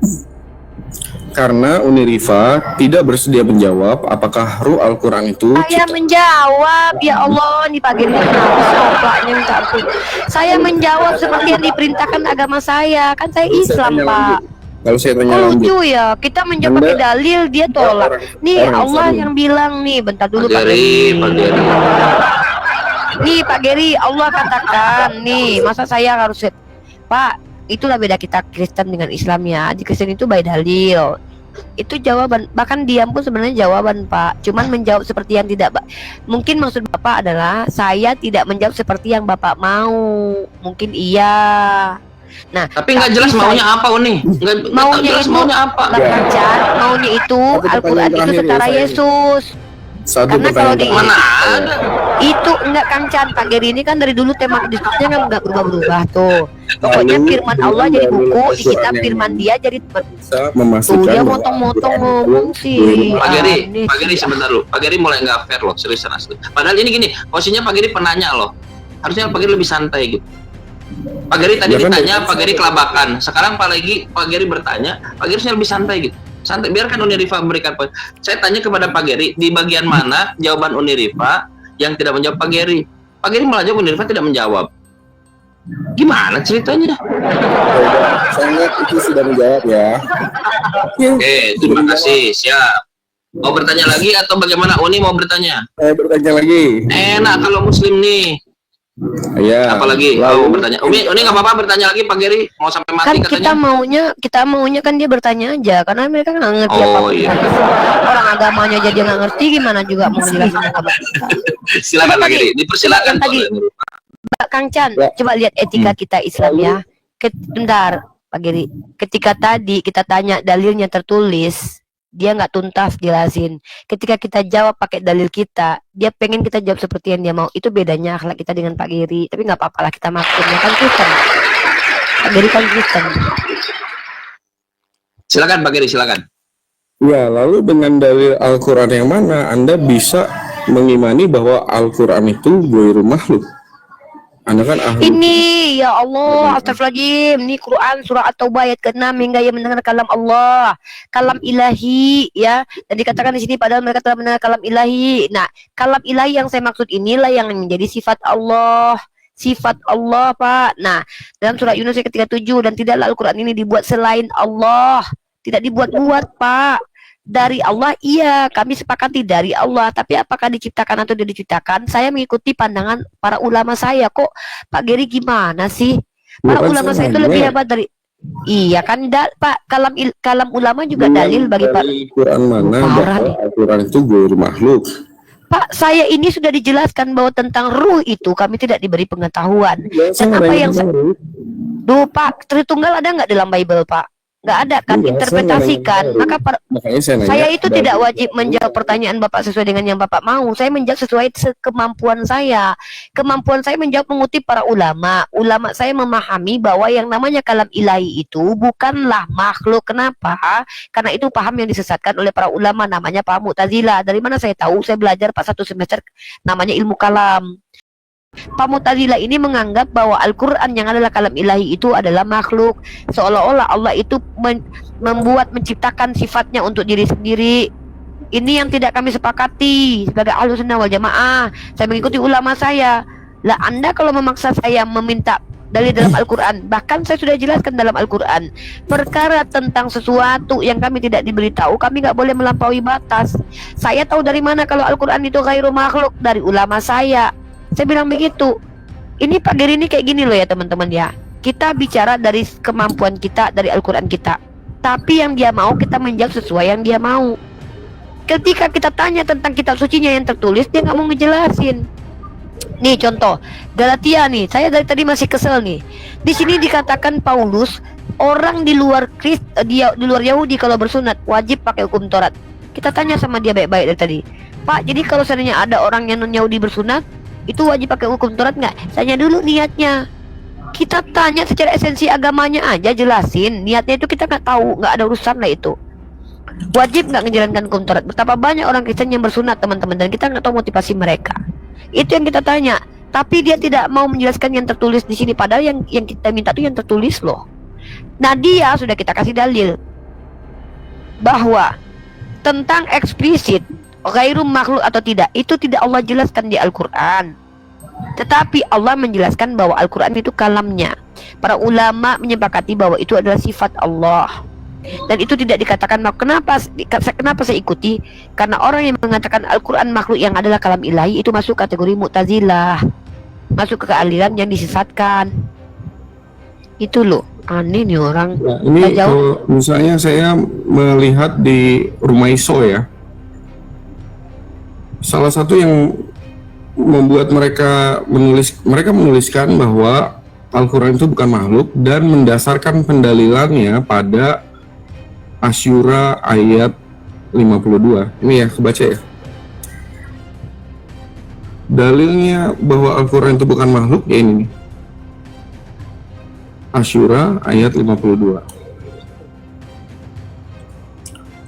Karena Unirifa tidak bersedia menjawab apakah ruh Al-Quran itu Saya menjawab, ya Allah, nih Pak Geri, sopaknya minta ampun. Saya menjawab seperti yang diperintahkan agama saya, kan saya Islam Pak. Kalau saya tanya Oh lanjut, lucu ya, kita menjawab Anda- pakai dalil, dia tolak. Nih orang Allah Islam. yang bilang nih, bentar dulu Pak Pak Geri, Geri. Pak Geri. Nih Pak Geri, Allah katakan nih, masa saya harus Pak, itulah beda kita Kristen dengan Islam ya. Di Kristen itu by dalil. Itu jawaban, bahkan diam pun sebenarnya jawaban Pak. Cuman menjawab seperti yang tidak mungkin maksud Bapak adalah saya tidak menjawab seperti yang Bapak mau. Mungkin iya. Nah, Tapi nggak jelas saya- maunya apa Uni? Nggak Maunya jelas itu- maunya apa? Bang Kacan, maunya itu Satu pertanyaan Al-Quran itu terakhir ya, setara saya. Yesus. satu Karena kalau pertanyaan di- Mana terakhir. ada? Itu enggak Kang Chan, Pak Geri ini kan dari dulu tema diskusinya kan enggak berubah-berubah tuh. Pokoknya Lalu, firman Allah dengan jadi dalil buku, di Al-Quran kitab yang firman mana dia jadi bisa tuh memastikan dia bahwa motong-motong Al-Quran itu ngomong sih. ghairu Pak Geri, Aneh Pak Geri sih. sebentar dulu. Pak Geri mulai nggak fair loh, seriusan asli. Padahal ini gini, posisinya Pak Geri penanya loh. Harusnya Pak Geri lebih santai gitu. Pak Geri tadi Ya kan, ditanya, dari- Pak Geri kelabakan. Sekarang Pak Geri bertanya, Pak Geri harusnya lebih santai gitu. Santai, biarkan Unirifa memberikan. Saya tanya kepada Pak Geri, di bagian mana jawaban Unirifa yang tidak menjawab Pak Geri? Pak Geri malah jawab, Unirifa tidak menjawab. Gimana ceritanya? Saya ingat itu sudah menjawab ya. Oke, terima kasih. Siap. Mau bertanya lagi atau bagaimana? Uni mau bertanya? Saya bertanya lagi. Enak kalau Muslim nih. Ya. Apalagi lalu- mau bertanya. Uni nggak apa-apa bertanya lagi Pak Geri. Mau sampai mati Kan katanya. kita maunya kan dia bertanya aja karena mereka nggak ngerti Oh, apa-apa. iya. Orang agamanya aja dia nggak ngerti, gimana juga mau ngejelasin agama kita. Silakan Pak Tadi- Geri. Dipersilakan yang tadi. Pak. Mbak Kang Chan, Ya. coba lihat etika kita Islam ya. Bentar, Pak Geri. Ketika tadi kita tanya dalilnya tertulis, dia nggak tuntas jelasin. Ketika kita jawab pakai dalil kita, dia pengen kita jawab seperti yang dia mau. Itu bedanya akhlak kita dengan Pak Geri. Tapi nggak apa-apa lah, kita maklumnya kan Kristen. Pak Geri kan Kristen. Silakan Pak Geri, silakan. Ya, lalu dengan dalil Al-Quran yang mana Anda bisa mengimani bahwa Al-Quran itu ghairu makhluk? Anda kan ahli. Ini ya Allah, astagfirullahaladzim. Ini Quran surah At-Taubah ayat ke-6 hingga ia mendengar kalam Allah, kalam ilahi ya. Dan dikatakan di sini padahal mereka telah mendengar kalam ilahi. Nah, kalam ilahi yang saya maksud inilah yang menjadi sifat Allah. Sifat Allah, Pak. Nah, dalam surah Yunus ayat ke-37, dan tidaklah Al-Quran ini dibuat selain Allah. Tidak dibuat-buat, Pak. Dari Allah, iya, kami sepakati dari Allah. Tapi apakah diciptakan atau tidak diciptakan? Saya mengikuti pandangan para ulama saya. Kok Pak Geri gimana sih? Para Bukan ulama saya itu semuanya. lebih hebat dari. Iya kan, Pak. Kalam ulama juga dalil bagi Pak. Dari Quran mana Parah bahwa nih. Al-Quran itu ghairu makhluk? Pak, saya ini sudah dijelaskan bahwa tentang ruh itu kami tidak diberi pengetahuan. Ya, Dan saya apa nanya yang baru. Duh, Pak, Tritunggal ada nggak dalam Bible, Pak? Nggak ada kan? Iya, Interpretasikan. saya nanya Maka Makanya saya nanya. saya itu dari- tidak wajib menjawab pertanyaan Bapak sesuai dengan yang Bapak mau. Saya menjawab sesuai kemampuan saya. Kemampuan saya menjawab mengutip para ulama. Ulama saya memahami bahwa yang namanya kalam ilahi itu bukanlah makhluk. Kenapa? Karena itu paham yang disesatkan oleh para ulama, namanya paham Mu'tazilah. Dari mana saya tahu? Saya belajar Pak 1 semester namanya ilmu kalam. Pak Mu'tazilah ini menganggap bahwa Al-Quran yang adalah kalam ilahi itu adalah makhluk. Seolah-olah Allah itu membuat, menciptakan sifatnya untuk diri sendiri. Ini yang tidak kami sepakati sebagai Ahlus Sunnah wal Jamaah. Saya mengikuti ulama saya. Lah Anda kalau memaksa saya meminta dalil dalam Al-Quran. Bahkan saya sudah jelaskan dalam Al-Quran, perkara tentang sesuatu yang kami tidak diberitahu, kami nggak boleh melampaui batas. Saya tahu dari mana kalau Al-Quran itu ghairu makhluk? Dari ulama saya bilang begitu. Ini Pak Giri ini kayak gini loh ya teman-teman ya, kita bicara dari kemampuan kita, dari Al-Quran kita, tapi yang dia mau kita menjawab sesuai yang dia mau. Ketika kita tanya tentang kitab sucinya yang tertulis, dia nggak mau ngejelasin. Nih contoh Galatia nih, saya dari tadi masih kesel nih. Di sini dikatakan Paulus, orang di luar dia di luar Yahudi kalau bersunat wajib pakai hukum Taurat. Kita tanya sama dia baik-baik dari tadi, Pak, jadi kalau seandainya ada orang yang non Yahudi bersunat, itu wajib pakai hukum Taurat nggak? Tanya dulu niatnya. Kita tanya secara esensi agamanya aja, jelasin niatnya itu, kita nggak tahu, nggak ada urusan lah itu. Wajib nggak menjalankan hukum Taurat? Betapa banyak orang Kristen yang bersunat teman-teman, dan kita nggak tahu motivasi mereka. Itu yang kita tanya, tapi dia tidak mau menjelaskan yang tertulis di sini, padahal yang kita minta itu yang tertulis loh. Nah dia sudah kita kasih dalil bahwa tentang eksplisit ghairu makhluk atau tidak, itu tidak Allah jelaskan di Al-Quran, tetapi Allah menjelaskan bahwa Al-Quran itu kalamnya. Para ulama menyepakati bahwa itu adalah sifat Allah, dan itu tidak dikatakan makhluk. Kenapa saya ikuti? Karena orang yang mengatakan Al-Quran makhluk yang adalah kalam ilahi itu masuk kategori Mu'tazilah, masuk ke aliran yang disesatkan. Itu loh, aneh nih orang. Nah, ini kalau misalnya saya melihat di Rumah Iso ya, salah satu yang membuat mereka menuliskan bahwa Al-Quran itu bukan makhluk dan mendasarkan pendalilannya pada Asyura ayat 52. Ini ya, kebaca ya. Dalilnya bahwa Al-Quran itu bukan makhluk ya ini nih. Asyura ayat 52.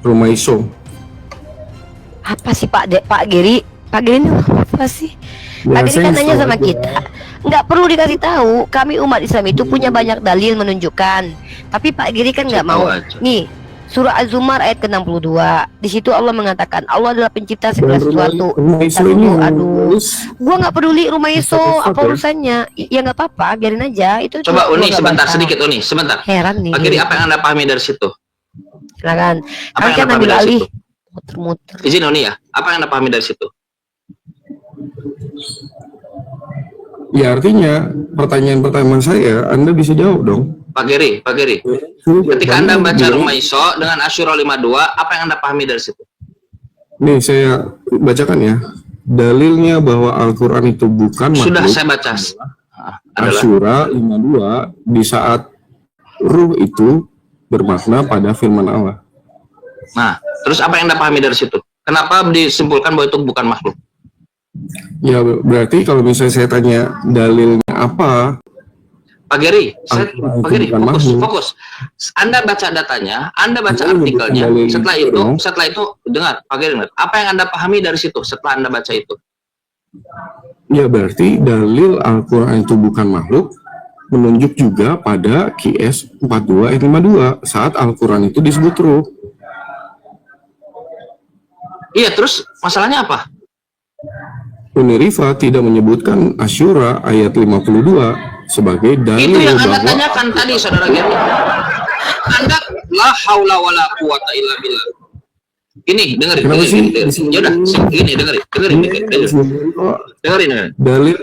Rumah Iso. Apa sih Pak Giri? Pak Giri ini apa sih? Ya, Pak Giri kan nanya sama aja. kita. Nggak perlu dikasih tahu. Kami umat Islam itu punya banyak dalil menunjukkan. Tapi Pak Giri kan nggak mau. Nih, surah Az-Zumar ayat ke-62. Di situ Allah mengatakan Allah adalah pencipta segala sesuatu. Rumah Iso ini Gua nggak peduli Rumah Iso apa urusannya. Ya nggak apa-apa, biarin aja. Itu Coba gua Uni nggak sebentar, bantah. sedikit Uni, sebentar. Heran nih. Pak Giri, apa yang Anda pahami dari situ? Silakan. Apa yang Kan Anda pahami ambil dari alih. situ? Muter-muter. Izin Uni ya, apa yang Anda pahami dari situ? Ya artinya pertanyaan saya Anda bisa jawab dong. Pak Giri, ketika Anda baca Rumah Iso dengan Asyura 52, apa yang Anda pahami dari situ? Nih saya bacakan ya. Dalilnya bahwa Al-Quran itu bukan Sudah makhluk saya baca. Adalah Asyura 52 di saat ruh itu bermakna pada firman Allah. Nah, terus apa yang Anda pahami dari situ? Kenapa disimpulkan bahwa itu bukan makhluk? Ya berarti kalau misalnya saya tanya dalilnya apa, Pak Giri, Al-Quran Pak Giri, itu bukan makhluk. fokus. Anda baca datanya, Anda baca Anda artikelnya. menyebutkan dalil Setelah itu dengar, Pak Giri, dengar. Apa yang Anda pahami dari situ setelah Anda baca itu? ya berarti dalil Al-Quran itu bukan makhluk menunjuk juga pada QS 42 ayat 52 saat Al-Quran itu disebut ruh. Iya, terus masalahnya apa? Unirifa tidak menyebutkan Asyura ayat 52 sebagai dalil Itu yang Anda bahwa tanyakan tadi, Saudara Giri. Anda la haula wala quwata illa billah. Ini dengerin. Kenapa sih? Ya udah, gini dengerin. Dengerin. dalil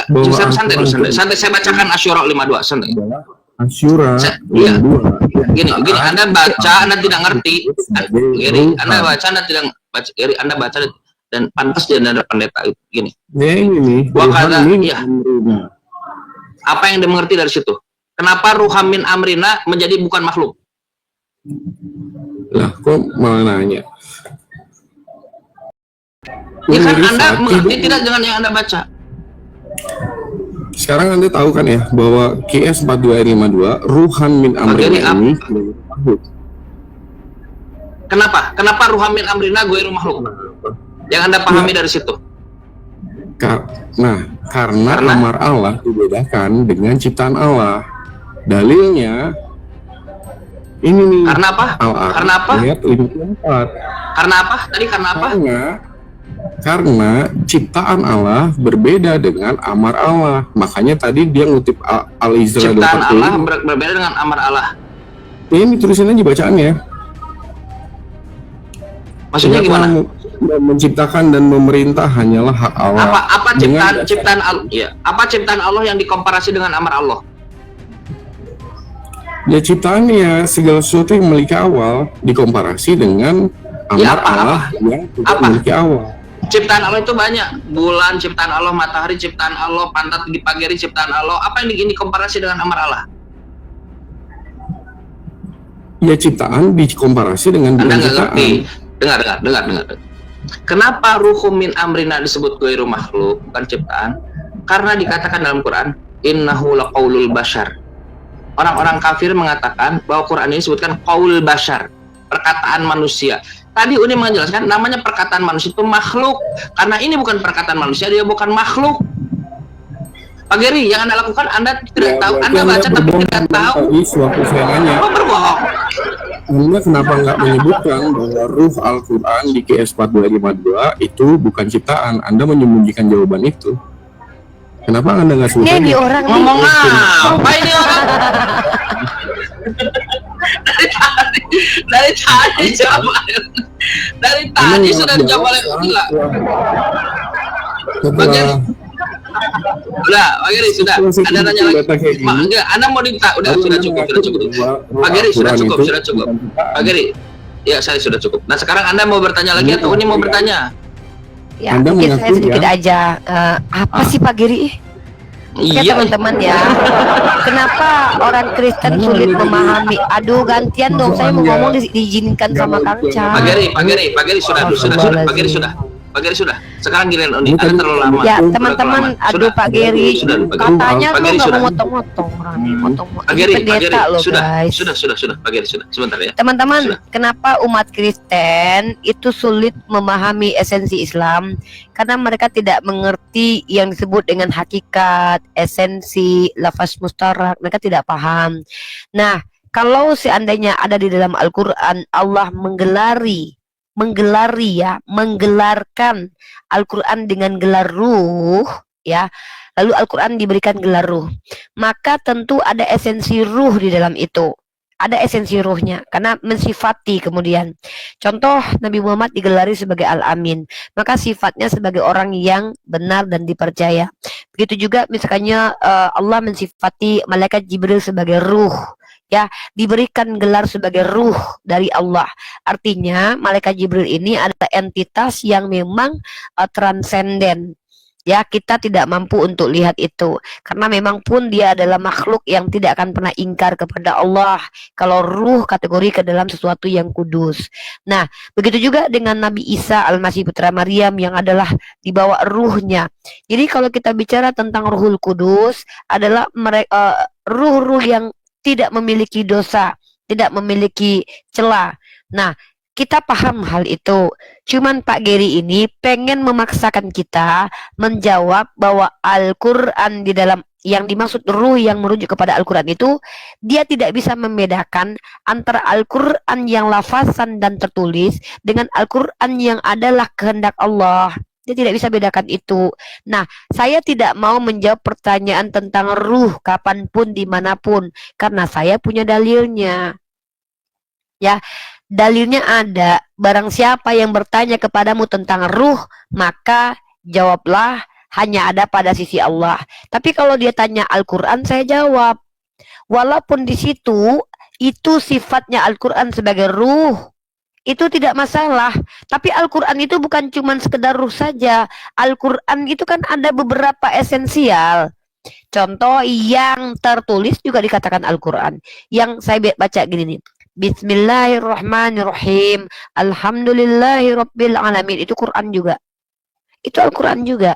bahwa Santai dulu, santai. Saya bacakan Asyura 52, santai. Asyura Iya. 52 Gini, Anda baca, Anda tidak ngerti. Gini, Anda baca, Anda tidak baca. Gini, Anda baca dan pantas dia ada pendeta itu. Gini. ya ini nih Wakala, Ruhan min iya. amrina. Apa yang dimengerti dari situ? Kenapa ruhamin amrina menjadi bukan makhluk? Lah kok malah nanya? Ya kan Unirifa Anda mengerti tidak dengan yang Anda baca? Sekarang Anda tahu kan ya bahwa QS 42 ayat 52 ruhan min amrina ini makhluk. Kenapa ruhamin amrina gue makhluk? Yang Anda pahami dari situ? Karena amar Allah dibedakan dengan ciptaan Allah. Dalilnya ini nih. Karena apa? Al-A'raf Karena apa? ayat 54. Karena apa? Tadi karena apa? Karena ciptaan Allah berbeda dengan amar Allah. Makanya tadi dia ngutip Al-Isra Ciptaan Allah 25. berbeda dengan amar Allah. Ini tulisannya di bacaannya. Maksudnya gimana? Menciptakan dan memerintah hanyalah hak Allah. Apa ciptaan Allah? Ya, apa ciptaan Allah yang dikomparasi dengan amar Allah? Ya ciptaannya segala sesuatu yang memiliki awal dikomparasi dengan amar Ya, Allah yang tidak memiliki awal. Ciptaan Allah itu banyak. Bulan ciptaan Allah, matahari ciptaan Allah, pantat di pagi hari ciptaan Allah. Apa yang ini komparasi dengan amar Allah? Ya ciptaan dikomparasi dengan Anda bukan nggak ciptaan. ngerti. Dengar. Kenapa ruhum min amrina disebut ghairu makhluk, bukan ciptaan? Karena dikatakan dalam Quran, innahu laqaulul bashar. Orang-orang kafir mengatakan bahwa Quran ini disebutkan qaul bashar, perkataan manusia. Tadi Uni menjelaskan namanya perkataan manusia itu makhluk. Karena ini bukan perkataan manusia, dia bukan makhluk. Pak Geri, yang Anda lakukan Anda tidak tahu. Anda baca tapi tidak tahu. Suatu saya nanya, Apa berbohong? Anda kenapa nggak menyebutkan bahwa ruh Al-Quran di QS 4252 itu bukan ciptaan? Anda menyembunyikan jawaban itu. Kenapa Anda nggak sebutkan? Ini orang nih. Ngomong apa ini orang? dari tadi jawaban. Dari tadi sudah dijawab oleh Ula. Setelah Udah, Pak Geri sudah. Anda tanya lagi. Enggak, Anda mau minta? Udah, sudah cukup. Pak Geri sudah cukup. Pak Geri, ya saya sudah cukup. Nah sekarang Anda mau bertanya lagi atau Uni mau bertanya? Ya, Anda mungkin saya mengaku sedikit ya? aja. Apa sih Pak Giri? Oke Iya. teman-teman ya. Kenapa orang Kristen sulit memahami? Aduh gantian dong. Saya mau ngomong diizinkan sama Kang Cha. Pak Geri sudah. Pak Geri sudah. Sekarang giliran Uni. Anda terlalu lama. Ya teman-teman, aduh Pak Geri, katanya Pak kok Geri nggak sudah. mau motong-motong orang nih, motong-motong. Pak Geri, Pendeta loh sudah. guys. Sudah. Pak Geri sudah. Sebentar ya. Teman-teman, Sudah. kenapa umat Kristen itu sulit memahami esensi Islam? Karena mereka tidak mengerti yang disebut dengan hakikat, esensi, lafaz mustarak. Mereka tidak paham. Nah, kalau seandainya ada di dalam Al-Quran, Allah menggelarkan Al-Quran dengan gelar ruh, ya. Lalu Al-Quran diberikan gelar ruh. Maka tentu ada esensi ruh di dalam itu. Ada esensi ruhnya karena mensifati kemudian. Contoh Nabi Muhammad digelari sebagai Al-Amin, maka sifatnya sebagai orang yang benar dan dipercaya. Begitu juga misalnya Allah mensifati malaikat Jibril sebagai ruh, ya, diberikan gelar sebagai ruh dari Allah. Artinya malaikat Jibril ini adalah entitas yang memang transenden. Ya, kita tidak mampu untuk lihat itu karena memang pun dia adalah makhluk yang tidak akan pernah ingkar kepada Allah. Kalau ruh kategori ke dalam sesuatu yang kudus. Nah, begitu juga dengan Nabi Isa Al-Masih putra Maryam yang adalah dibawa ruhnya. Jadi kalau kita bicara tentang Ruhul Kudus adalah ruh-ruh yang tidak memiliki dosa, tidak memiliki celah. Nah, kita paham hal itu. Cuman Pak Geri ini pengen memaksakan kita menjawab bahwa Al-Quran di dalam yang dimaksud ruh yang merujuk kepada Al-Quran itu, dia tidak bisa membedakan antara Al-Quran yang lafazan dan tertulis dengan Al-Quran yang adalah kehendak Allah. Dia tidak bisa bedakan itu. Nah, saya tidak mau menjawab pertanyaan tentang ruh kapanpun, dimanapun, karena saya punya dalilnya. Ya, dalilnya ada. Barang siapa yang bertanya kepadamu tentang ruh, maka jawablah hanya ada pada sisi Allah. Tapi kalau dia tanya Al-Quran, saya jawab. Walaupun di situ itu sifatnya Al-Quran sebagai ruh, itu tidak masalah. Tapi Al-Quran itu bukan cuma sekedar ruh saja. Al-Quran itu kan ada beberapa esensial. Contoh yang tertulis juga dikatakan Al-Quran. Yang saya baca gini nih. Bismillahirrahmanirrahim. Alhamdulillahirabbil alamin. Itu Quran juga. Itu Al-Quran juga.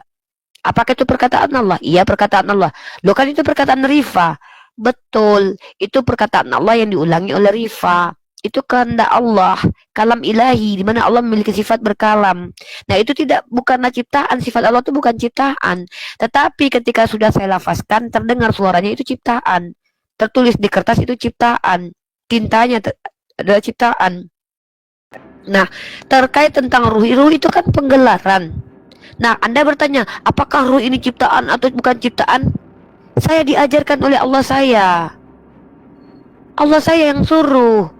Apakah itu perkataan Allah? Iya, perkataan Allah. Loh, kan itu perkataan Rifa. Betul. Itu perkataan Allah yang diulangi oleh Rifa. Itu kehendak Allah, kalam ilahi, di mana Allah memiliki sifat berkalam. Nah, itu bukanlah ciptaan. Sifat Allah itu bukan ciptaan. Tetapi ketika sudah saya lafazkan, terdengar suaranya, itu ciptaan. Tertulis di kertas, itu ciptaan. Tintanya adalah ciptaan. Nah, terkait tentang ruh itu kan penggelaran. Nah, Anda bertanya, apakah ruh ini ciptaan atau bukan ciptaan? Saya diajarkan oleh Allah saya. Allah saya yang suruh.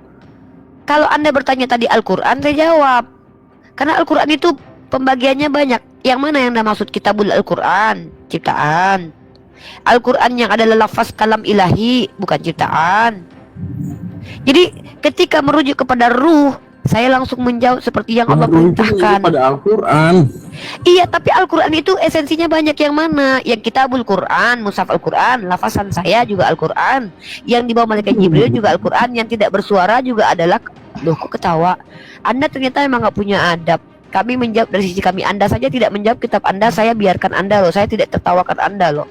Kalau Anda bertanya tadi Al-Quran, saya jawab. Karena Al-Quran itu pembagiannya banyak. Yang mana yang Anda maksud kitabul Al-Quran? Ciptaan. Al-Quran yang adalah lafaz kalam ilahi, bukan ciptaan. Jadi ketika merujuk kepada ruh, saya langsung menjawab seperti yang Allah perintahkan. Pada Al-Quran. Iya, tapi Al-Quran itu esensinya banyak. Yang mana? Yang kitabul Quran, mushaf Al-Quran, lafazan saya juga Al-Quran, yang dibawa malaikat Jibril juga Al-Quran, yang tidak bersuara juga adalah. Loh, kok ketawa? Anda ternyata emang gak punya adab. Kami menjawab dari sisi kami. Anda saja tidak menjawab kitab Anda, saya biarkan Anda loh. Saya tidak tertawakan Anda loh.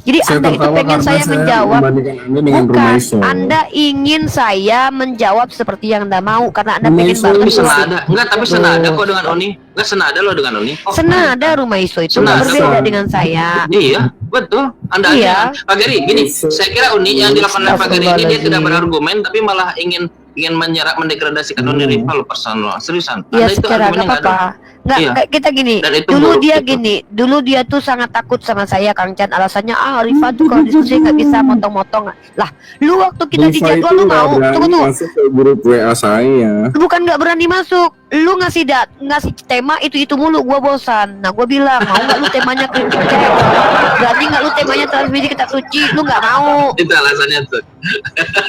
Jadi Anda itu pengen saya menjawab. Bukan, Anda ingin saya menjawab seperti yang Anda mau karena Anda pengen banget. Tapi senada. Enggak, tapi senada kok dengan Oni. Enggak senada loh dengan Oni. Senada Rumaiso itu nggak berbeda dengan saya. Iya, betul. Anda Iya. Pak Geri, gini, saya kira Oni yang dilakukan oleh Pak Geri ini dia tidak berargumen tapi malah ingin menyerap mendegradasikan Oni rival personal. Seriusan. Iya, Anda itu secara argumennya nggak nggak ada. apa-apa. Nggak, Iya. kita gini. Dan itu Dulu buruk dia gitu. gini. Dulu dia tuh sangat takut sama saya, Kang Chan. Alasannya, Rifa tuh kalau diskusi nggak bisa motong-motong. Lah, lu waktu kita di jadwal lu mau. Tunggu. Masuk ke grup WA saya. Bukan nggak berani masuk. Lu ngasih tema itu mulu, gua bosan. Nah, gua bilang, mau nggak lu temanya kritik cek? Berani nggak lu temanya transmisi kitab suci? Lu nggak mau. Itu alasannya tuh.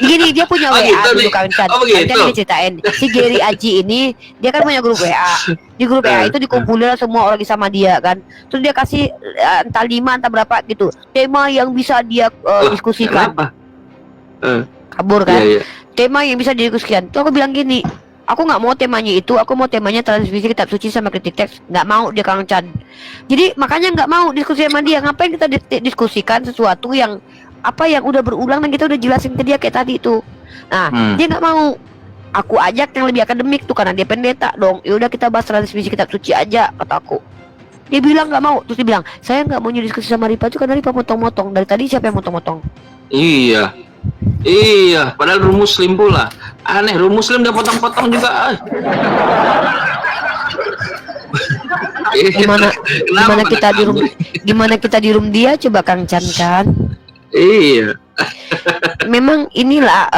Gini, dia punya Oh, WA gitu dulu, nih. Kang Chan. Oh, Kang begitu. Chan diceritain. Si Gary Aji ini, dia kan punya grup WA. Di grup WA itu dikumpulin semua orang sama dia kan. Terus dia kasih entah 5 entah berapa gitu. Tema yang bisa dia diskusikan. Kenapa? Kabur kan. Iya, iya. Tema yang bisa didiskusikan. Tuh aku bilang gini, aku nggak mau temanya itu, aku mau temanya transmisi kitab suci sama kritik teks. Nggak mau dia, Kang Chan. Jadi makanya nggak mau diskusi sama dia. Ngapain kita diskusikan sesuatu yang yang udah berulang dan kita udah jelasin ke dia kayak tadi itu. Nah, dia nggak mau. Aku ajak yang lebih akademik tuh karena dia pendeta dong. Ya udah kita bahas transmisi kitab suci aja, kata aku. Dia bilang nggak mau. Terus dia bilang, saya nggak mau diskusi sama Ripa tuh karena Ripa motong-motong. Dari tadi siapa yang motong-motong? Iya. Iya, padahal ruh muslim pula. Aneh, ruh muslim dia potong-potong juga. Gimana kita di room dia coba Kang Chan kan? Iya. Memang inilah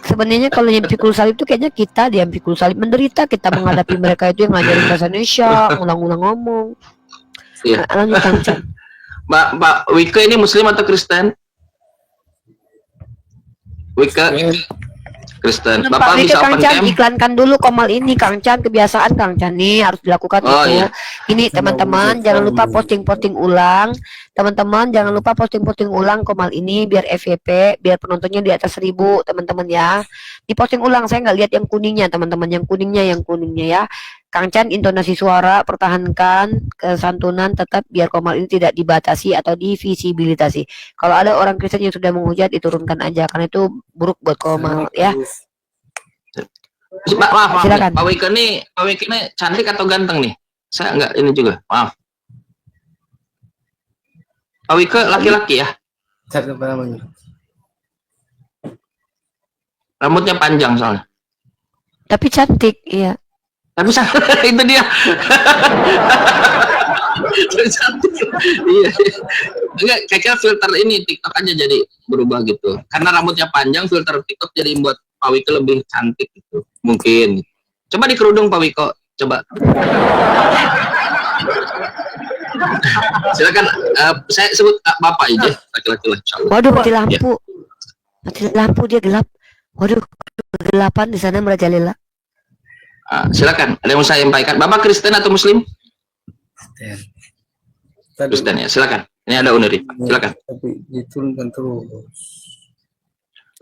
sebenarnya kalau yang pikul salib itu kayaknya kita di yang pikul salib menderita, kita menghadapi mereka itu yang ngajarin bahasa Indonesia, ulang-ulang ngomong. Iya. Lanjut Kang Chan. Mbak Wika ini muslim atau Kristen? Wika Kristen. Bapak bisa Kang open Chan, cam? iklankan dulu Komal ini Kang Chan, kebiasaan Kang Chan nih harus dilakukan Oh, itu. iya. Ini teman-teman jangan lupa posting-posting ulang. Teman-teman jangan lupa posting-posting ulang Komal ini biar FYP, biar penontonnya di atas 1000 teman-teman ya. Diposting ulang, saya nggak lihat yang kuningnya teman-teman, yang kuningnya ya. Kang Chan intonasi suara pertahankan, kesantunan tetap biar Komal ini tidak dibatasi atau divisibilitasi. Kalau ada orang Kristen yang sudah menghujat diturunkan aja karena itu buruk buat Komal ya. Maaf, Silakan. Pak Wika ini cantik atau ganteng nih? Saya enggak ini juga. Maaf. Pak Wika laki-laki ya? Rambutnya panjang soalnya. Tapi cantik, iya. Tapi itu dia. Cantik. Iya. Enggak, kayaknya filter ini TikTok aja jadi berubah gitu. Karena rambutnya panjang, filter TikTok jadi buat Pak Wiko lebih cantik gitu. Mungkin. Coba di kerudung Pak Wiko, coba. Silakan saya sebut Bapak aja, laki-laki lah insyaallah. Waduh, mati lampu. Mati lampu, dia gelap. Waduh, kegelapan di sana merajalela. Silakan, ada yang mau saya sampaikan. Bapak Kristen atau Muslim? Kristen ya, silakan. Ini ada Uniri, silakan. Tapi diturunkan terus.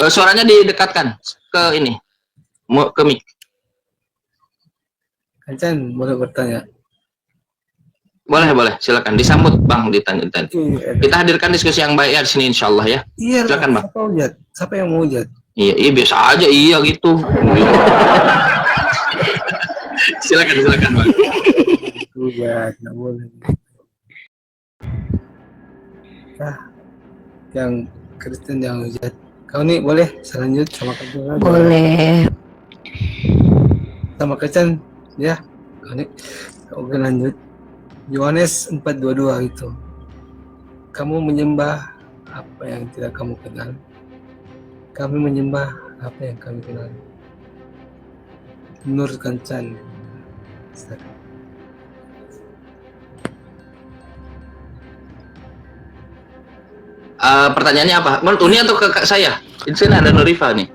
Suaranya didekatkan ke ini, ke mic. Kancan boleh bertanya. Boleh, silakan. Disambut Bang, ditanya. Kita hadirkan diskusi yang baik ya di sini insyaallah ya. Iya, silakan Bang. Siapa yang mau hujat? Iya biasa aja iya gitu. Silakan Bang. Hujat, nggak boleh. Yang Kristen yang hujat. Kau nih boleh selanjut sama Kancan. Boleh. Sama Kancan ya. Kau nih. Oke lanjut. Yohanes 4:22 itu. Kamu menyembah apa yang tidak kamu kenal. Kami menyembah apa yang kami kenal. Nur Kancan. Ustaz. Pertanyaannya apa? Menurut Uni atau kakak saya? Di sini ada Nurifa nih.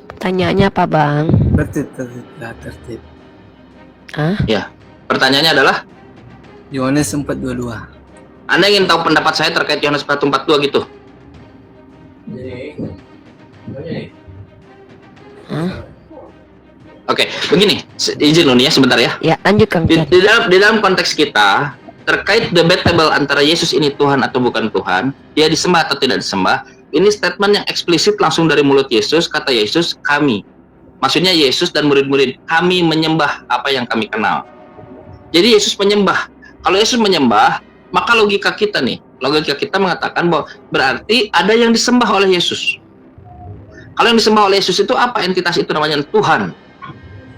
Pertanyaannya apa, Bang? Tertib. Hah? Ya. Pertanyaannya adalah, Yohanes 4:22. Anda ingin tahu pendapat saya terkait Yohanes 1:42 gitu? Hah? Oke, begini. Izin Uni ya sebentar ya. Ya, lanjut Kang Di, Jan. di dalam konteks kita terkait debatable antara Yesus ini Tuhan atau bukan Tuhan, dia disembah atau tidak disembah, ini statement yang eksplisit langsung dari mulut Yesus. Kata Yesus, kami, maksudnya Yesus dan murid-murid, kami menyembah apa yang kami kenal. Jadi Yesus menyembah. Kalau Yesus menyembah, maka logika kita mengatakan bahwa berarti ada yang disembah oleh Yesus. Kalau yang disembah oleh Yesus itu apa? Entitas itu namanya Tuhan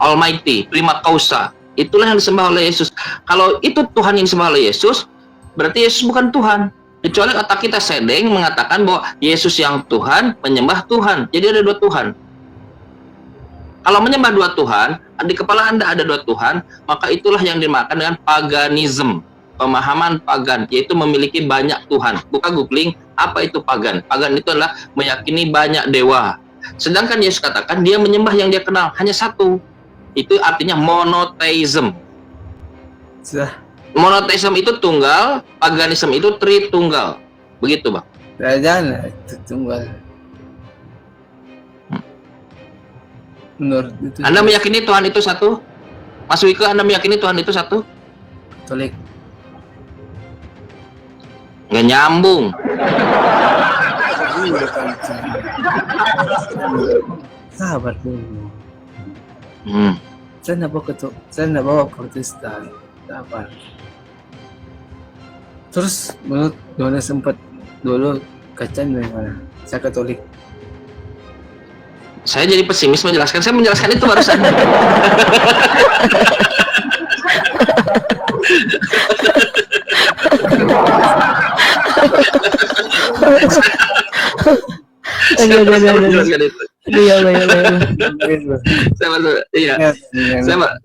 Almighty, prima causa. Itulah yang disembah oleh Yesus. Kalau itu Tuhan yang disembah oleh Yesus, berarti Yesus bukan Tuhan. Kecuali otak kita sedeng mengatakan bahwa Yesus yang Tuhan menyembah Tuhan. Jadi ada dua Tuhan. Kalau menyembah dua Tuhan, di kepala Anda ada dua Tuhan, maka itulah yang dimakan dengan paganism, pemahaman pagan, yaitu memiliki banyak Tuhan. Buka googling, apa itu pagan? Pagan itu adalah meyakini banyak dewa. Sedangkan Yesus katakan dia menyembah yang dia kenal, hanya satu. Itu artinya monotheism. Sudah. Monotheism itu tunggal, paganism itu tritunggal. Begitu, Bang. Jangan itu tunggal. Menurut itu Anda meyakini Tuhan itu satu? Mas Wike, Anda meyakini Tuhan itu satu? Katolik. Nggak nyambung. Sabar dulu. Hmm. Saya nggak bawa Protestan. Sabar. Terus menurut Yohanes 4 dulu kacang dari mana? Saya Katolik. Saya jadi pesimis menjelaskan. Saya menjelaskan itu barusan. Saya barusan menjelaskan itu. Iya. Saya baru, iya. Saya baru,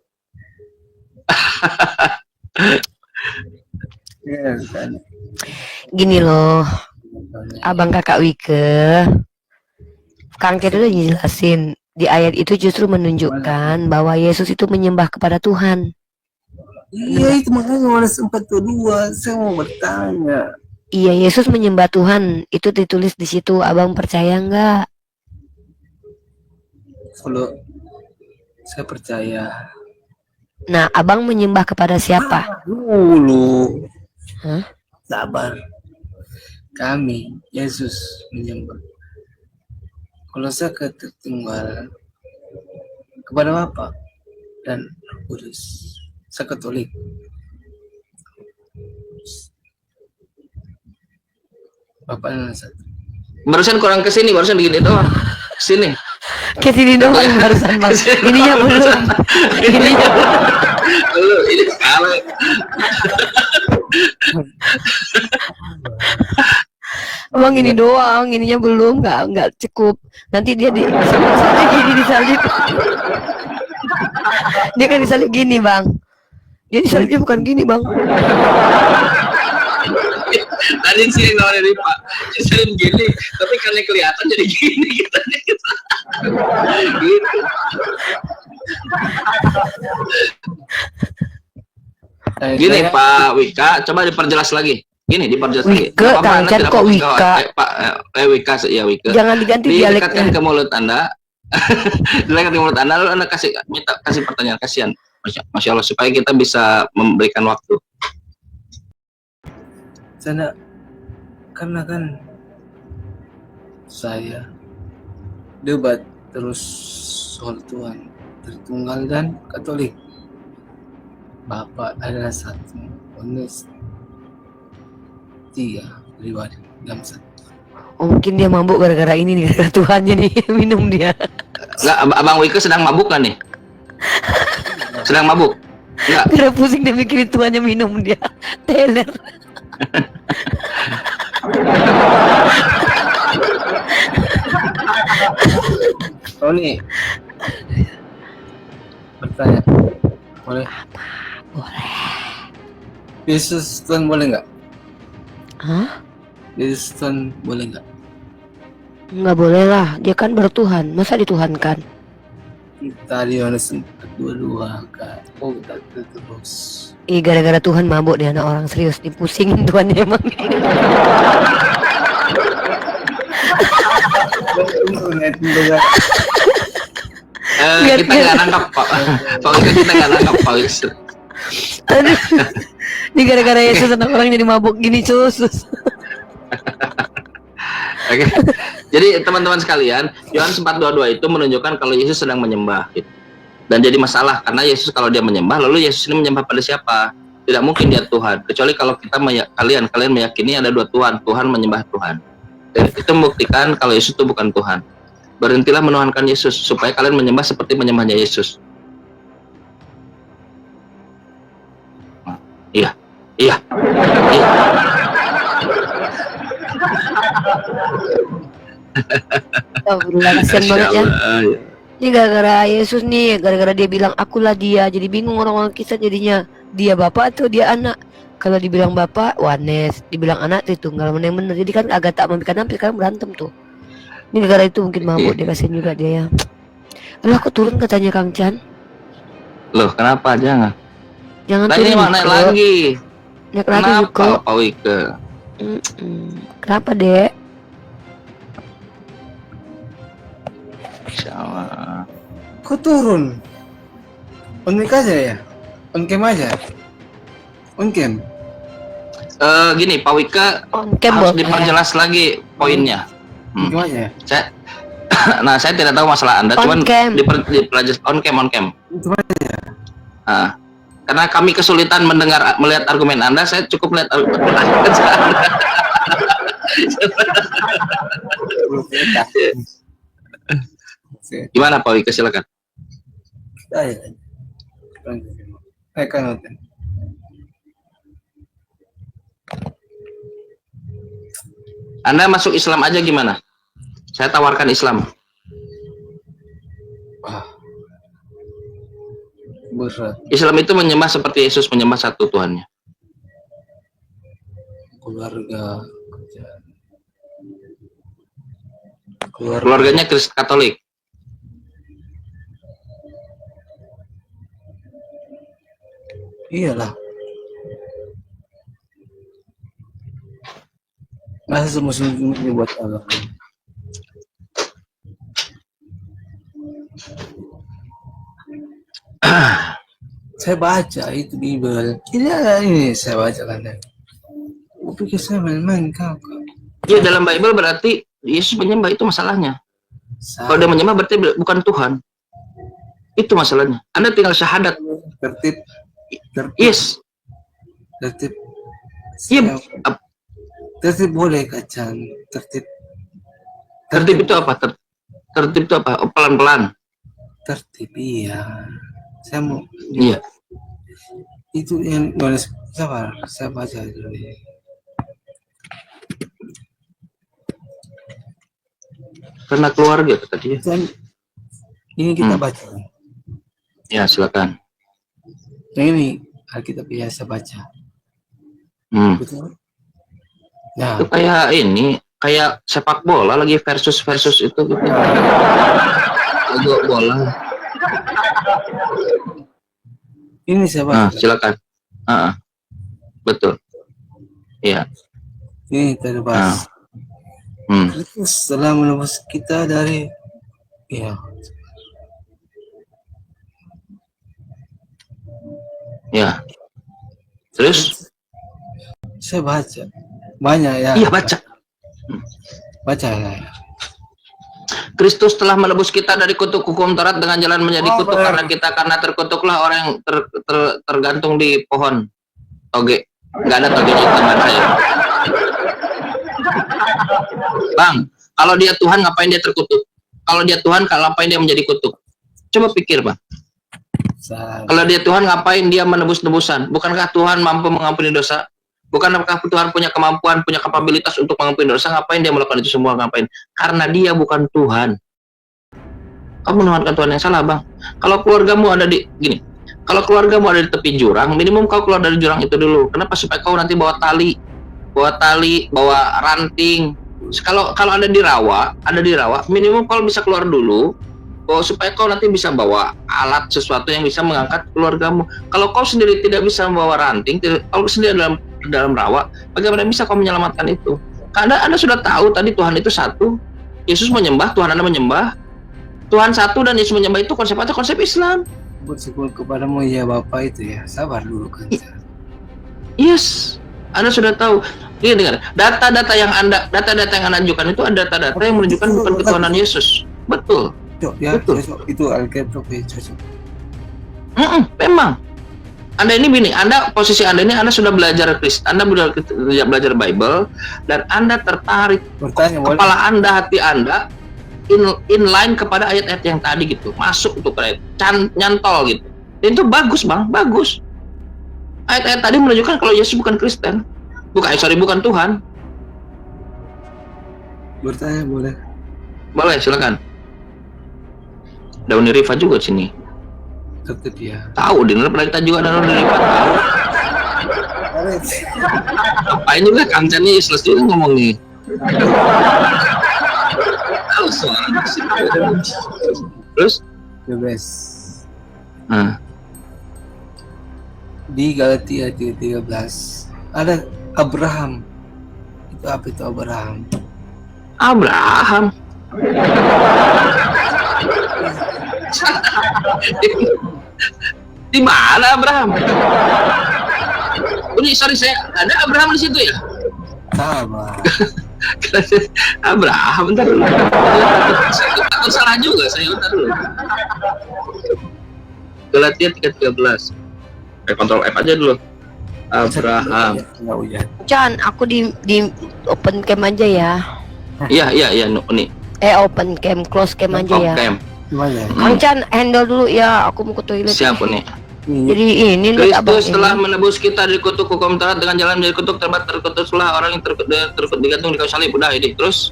Gini loh, Abang Kakak Wike. Kang Ken udah jelasin di ayat itu justru menunjukkan bahwa Yesus itu menyembah kepada Tuhan. Iya itu makanya Yohanes 4:22 saya mau bertanya. Iya, Yesus menyembah Tuhan, itu ditulis di situ. Abang percaya nggak? Kalau saya percaya. Nah, Abang menyembah kepada siapa? Dulu. Hah? Sabar. Kami Yesus menyembah. Kalau saya ketunggal kepada Bapa dan Roh Kudus. Saya Katolik. Bapak dan satu. barusan kurang kesini, barusan begini doang. Sini. Ke sini doang barusan Bang. Ininya belum. Ininya Lu ini salah. Bang ini doang, ininya belum, nggak cukup. Nanti dia disalib gini disalib. Dia kan disalib gini Bang. Dia disalibnya bukan gini Bang. Tadi sih nawarin Pak, sering gini, tapi karena kelihatan jadi gini gitu. Gitu. Gini Pak Wika, coba diperjelas lagi. Gini diperjelas lagi. Wika, Kang Ken kok Wika? Wika, ya Wika. Jangan diganti Didekatkan dialeknya. ke mulut Anda. Didekatkan ke mulut Anda, lalu Anda kasih pertanyaan, kasihan. Masya Allah, supaya kita bisa memberikan waktu. Saya karena kan saya debat terus soal Tuhan Tritunggal dan Katolik. Bapak adalah satu, Yohanes 3 pribadi dalam satu. Oh, mungkin dia mabuk gara-gara ini nih, gara-gara Tuhannya nih minum dia. Enggak, Abang Wika sedang mabuk kan nih? Sedang mabuk. Enggak. Karena pusing dia mikirin tuannya minum dia. Teler. Tony bertanya, boleh? Boleh. Yesus Tuhan boleh nggak? Hah? Yesus Tuhan boleh nggak? Nggak boleh lah, dia kan bertuhan, masa dituhankan? Kita di Yohanes 4:22 kak. Oh kita terus. Ih, gara-gara Tuhan mabuk dia anak orang, serius dipusingin Tuhannya emang. Kita nggak nangkap Pak. Pak Wika, kita nggak nangkap Pak Wika. Aduh, ini gara-gara Yesus anak orang jadi mabuk gini sus. Oke. Jadi teman-teman sekalian, Yohanes 4:22 itu menunjukkan kalau Yesus sedang menyembah gitu. Dan jadi masalah karena Yesus kalau dia menyembah, lalu Yesus ini menyembah pada siapa? Tidak mungkin dia Tuhan, kecuali kalau kita kalian meyakini ada dua Tuhan, Tuhan menyembah Tuhan. Dan itu membuktikan kalau Yesus itu bukan Tuhan. Berhentilah menuhankan Yesus supaya kalian menyembah seperti menyembahnya Yesus. Iya. Iya. Iya. Alhamdulillah, kasihan banget ya. Ini gara-gara Yesus nih, gara-gara dia bilang akulah dia, jadi bingung orang-orang kisah jadinya dia bapak atau dia anak. Kalau dibilang bapak, Wanes, dibilang anak Tritunggal, mana yang bener. Jadi kan agak tak memikirkan sampai sekarang berantem tuh. Ini gara-gara itu mungkin mabuk, dia kasihan juga dia ya. Alah, aku turun katanya Kang Chan. Loh, kenapa jangan? Jangan Nah, turun. ini naik lagi. Naik lagi Kenapa Yuko. Pak Wika? Kenapa, Dek? Insya Allah. Kok turun? On mic aja ya? On cam aja? On cam? Gini, Pak Wika On cam harus boleh. diperjelas lagi poinnya. On cam aja? Nah, saya tidak tahu masalah Anda, On cuman cam. diperjelas on cam. On cam aja? Karena kami kesulitan melihat argumen Anda, saya cukup melihat argumen Anda. Gimana Pak Wika, silakan. Ayo. Kan nonton. Anda masuk Islam aja gimana? Saya tawarkan Islam. Berat. Islam itu menyembah seperti Yesus menyembah satu Tuhannya. Keluarga. Keluarganya Kristen Katolik. Iyalah. Masa semua ini buat Allah. Saya baca itu Bible. Ini saya baca kan. Aku pikir saya main-main kau. Ya, dalam Bible berarti Yesus menyembah, itu masalahnya. Kalau dia menyembah berarti bukan Tuhan. Itu masalahnya. Anda tinggal syahadat. Tertib. Yes. Tertib. Iya. Tertib boleh kacang. Tertib. Tertib itu apa? Tertib itu apa? Oh, pelan-pelan. Tertib iya. Saya mau. Iya. Itu yang nulis. Sabar. Saya baca dulu. Karena keluarga kata dia. Ini kita baca. Ya, silakan. Yang ini Alkitab biasa baca. Betul. Nah, Itu kayak ini, kayak sepak bola lagi versus itu gitu. Lagu bola. ini saya baca. Silakan. Betul. Iya. Ini terbahas. Kristus telah menebus kita dari Ya. Terus? Saya baca banyak ya. Iya, baca. Baca ya. Kristus telah menebus kita dari kutuk hukum Taurat dengan jalan menjadi kutuk karena terkutuklah orang yang tergantung di pohon toge. Nggak ada togenya di teman saya. Bang, kalau dia Tuhan ngapain dia terkutuk? Kalau dia Tuhan, ngapain dia menjadi kutuk? Coba pikir, Bang. Kalau dia Tuhan, ngapain dia menebus-nebusan? Bukankah Tuhan mampu mengampuni dosa? Bukankah Tuhan punya kemampuan, punya kapabilitas untuk mengampuni dosa? Ngapain dia melakukan itu semua? Ngapain? Karena dia bukan Tuhan. Kamu menuhankan Tuhan yang salah, Bang. Kalau keluargamu ada di gini, kalau keluargamu ada di tepi jurang, minimum kau keluar dari jurang itu dulu. Kenapa? Supaya kau nanti bawa tali, bawa ranting. Kalau ada di rawa, minimum kau bisa keluar dulu. Supaya kau nanti bisa bawa alat sesuatu yang bisa mengangkat keluargamu. Kalau kau sendiri tidak bisa membawa ranting, kau sendiri dalam rawa, bagaimana bisa kau menyelamatkan itu? Karena Anda sudah tahu tadi Tuhan itu satu, Yesus menyembah, Tuhan Anda menyembah, Tuhan satu dan Yesus menyembah itu konsep Islam. Bersyukur kepadamu ya Bapak itu ya, sabar dulu kan. Yes, Anda sudah tahu. Ini dengar, data-data yang Anda ajukan itu ada data-data yang menunjukkan bukan ketuhanan Yesus. Betul. Ya, betul. Itu Alkitab ya, cocok. Memang. Anda ini begini, posisi Anda ini Anda sudah belajar Kristen, Anda belajar Bible, dan Anda tertarik, kepala Anda, hati Anda inline kepada ayat-ayat yang tadi gitu, masuk untuk nyantol gitu. Dan itu bagus, Bang, bagus. Ayat-ayat tadi menunjukkan kalau Yesus bukan Kristen, bukan Tuhan. Bertanya boleh? Boleh, silakan. Daun Rifa juga sini. Tetap ya. Tahu, dengar pernah kita juga daun Rifa. Apain juga Kang Chan nih, selesai ngomong nih. Tahu suara. Terus? The best. Di Galatia 3:13 ada Abraham. Itu apa itu Abraham? Abraham. Di mana Abraham? Ini sorry, saya ada Abraham di situ ya? Sama. Abraham, bentar dulu. Takut salah juga saya, bentar dulu. Galatia 3:13. Kontrol F aja dulu. Abraham. Chan, aku di open cam aja ya. Iya, nih. Open cam, close cam aja ya. Cam. Kang Chan, handle dulu ya, aku mau ke toilet. Siap nih. Jadi ini Kristus telah menebus kita dari kutuk hukum Taurat dengan jalan dari kutuk terkutuklah orang yang digantung di kayu salib. Udah ini terus.